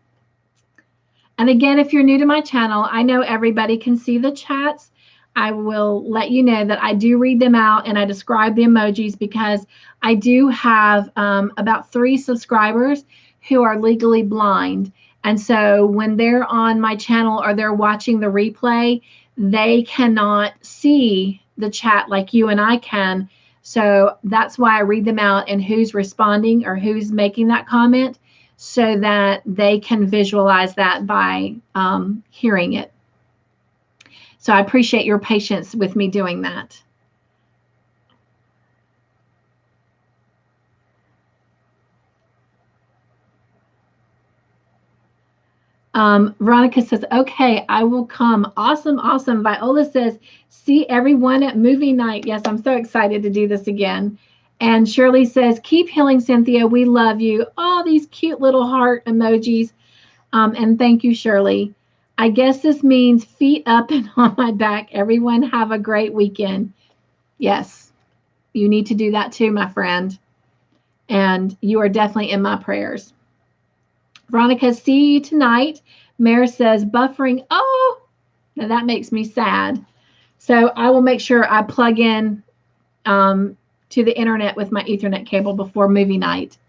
S1: And again, if you're new to my channel, I know everybody can see the chats. I will let you know that I do read them out and I describe the emojis because I do have about 3 subscribers who are legally blind. And so when they're on my channel or they're watching the replay, they cannot see the chat like you and I can. So that's why I read them out and who's responding or who's making that comment so that they can visualize that by hearing it. So I appreciate your patience with me doing that. Veronica says, okay, I will come. Awesome, awesome. Viola says, see everyone at movie night. Yes, I'm so excited to do this again. And Shirley says, keep healing, Cynthia. We love you. All these cute little heart emojis. And thank you, Shirley. I guess this means feet up and on my back. Everyone have a great weekend. Yes, you need to do that too, my friend. And you are definitely in my prayers. Veronica, see you tonight. Mare says, buffering. Oh, now that makes me sad. So I will make sure I plug in to the internet with my Ethernet cable before movie night.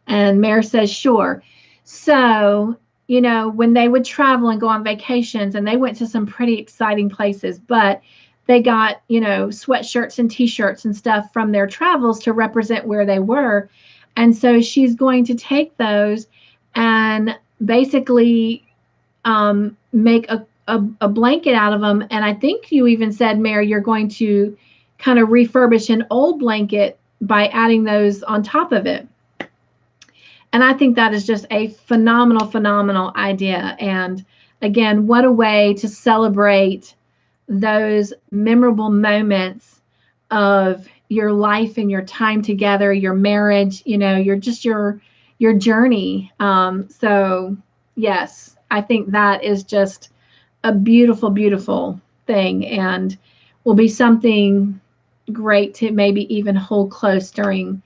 S1: And Mare says, sure. So, you know, when they would travel and go on vacations, and they went to some pretty exciting places, but they got, you know, sweatshirts and T-shirts and stuff from their travels to represent where they were. And so she's going to take those and basically make a blanket out of them. And I think you even said, Mary, you're going to kind of refurbish an old blanket by adding those on top of it. And I think that is just a phenomenal, phenomenal idea. And again, what a way to celebrate those memorable moments of your life and your time together, your marriage, you know, your journey. So yes, I think that is just a beautiful, beautiful thing and will be something great to maybe even hold close during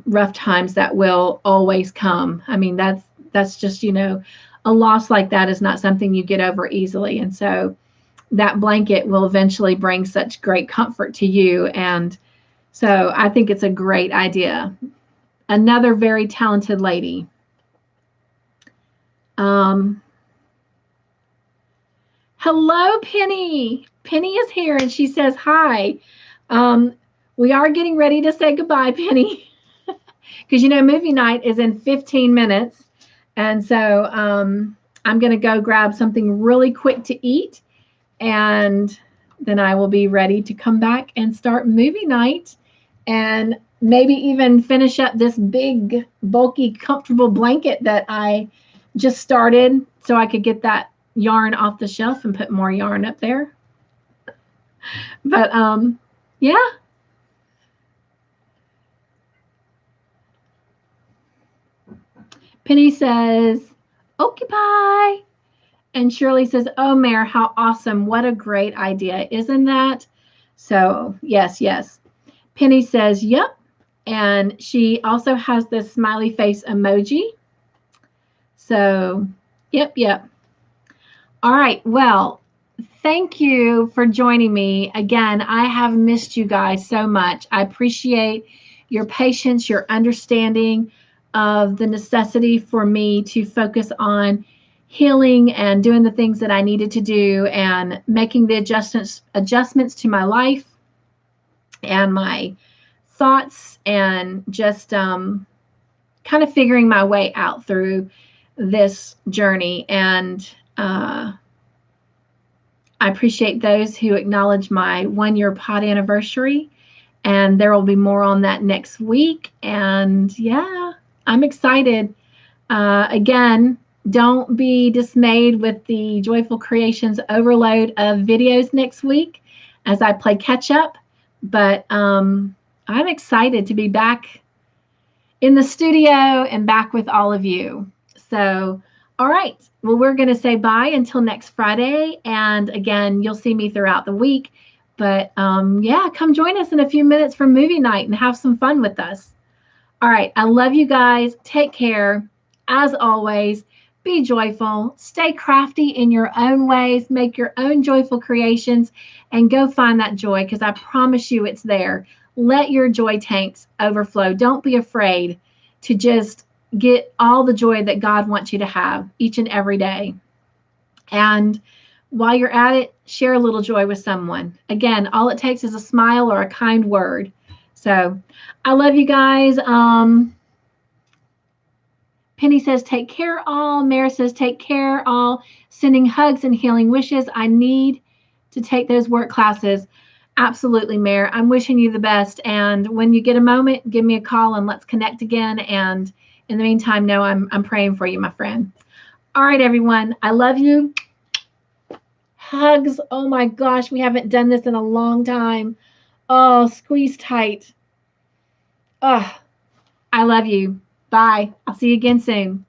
S1: rough times that will always come. I mean, that's just, you know, a loss like that is not something you get over easily. And so that blanket will eventually bring such great comfort to you. And so I think it's a great idea. Another very talented lady. Hello, Penny. Penny is here and she says hi. We are getting ready to say goodbye, Penny, because you know movie night is in 15 minutes. And so I'm going to go grab something really quick to eat, and then I will be ready to come back and start movie night and maybe even finish up this big, bulky, comfortable blanket that I just started so I could get that yarn off the shelf and put more yarn up there. But yeah. Penny says, "Occupy." And Shirley says, "Oh, Mare, how awesome. What a great idea. Isn't that?" So, yes, yes. Penny says, "Yep." And she also has this smiley face emoji. So, yep, yep. All right. Well, thank you for joining me. Again, I have missed you guys so much. I appreciate your patience, your understanding of the necessity for me to focus on healing and doing the things that I needed to do and making the adjustments to my life and my thoughts and just kind of figuring my way out through this journey. And I appreciate those who acknowledge my 1 year pod anniversary, and there will be more on that next week. And yeah, I'm excited. Again, don't be dismayed with the Joyful Creations overload of videos next week as I play catch up. But I'm excited to be back in the studio and back with all of you. So, all right. Well, we're going to say bye until next Friday. And again, you'll see me throughout the week. But yeah, come join us in a few minutes for movie night and have some fun with us. All right. I love you guys. Take care. As always, be joyful. Stay crafty in your own ways. Make your own joyful creations and go find that joy because I promise you it's there. Let your joy tanks overflow. Don't be afraid to just get all the joy that God wants you to have each and every day. And while you're at it, share a little joy with someone. Again, all it takes is a smile or a kind word. So I love you guys. Penny says, take care, all. Mara says, take care, all. Sending hugs and healing wishes. I need to take those work classes. Absolutely, Mare. I'm wishing you the best. And when you get a moment, give me a call and let's connect again. And in the meantime, know I'm praying for you, my friend. All right, everyone. I love you. Hugs. Oh my gosh, we haven't done this in a long time. Oh, squeeze tight. Oh, I love you. Bye. I'll see you again soon.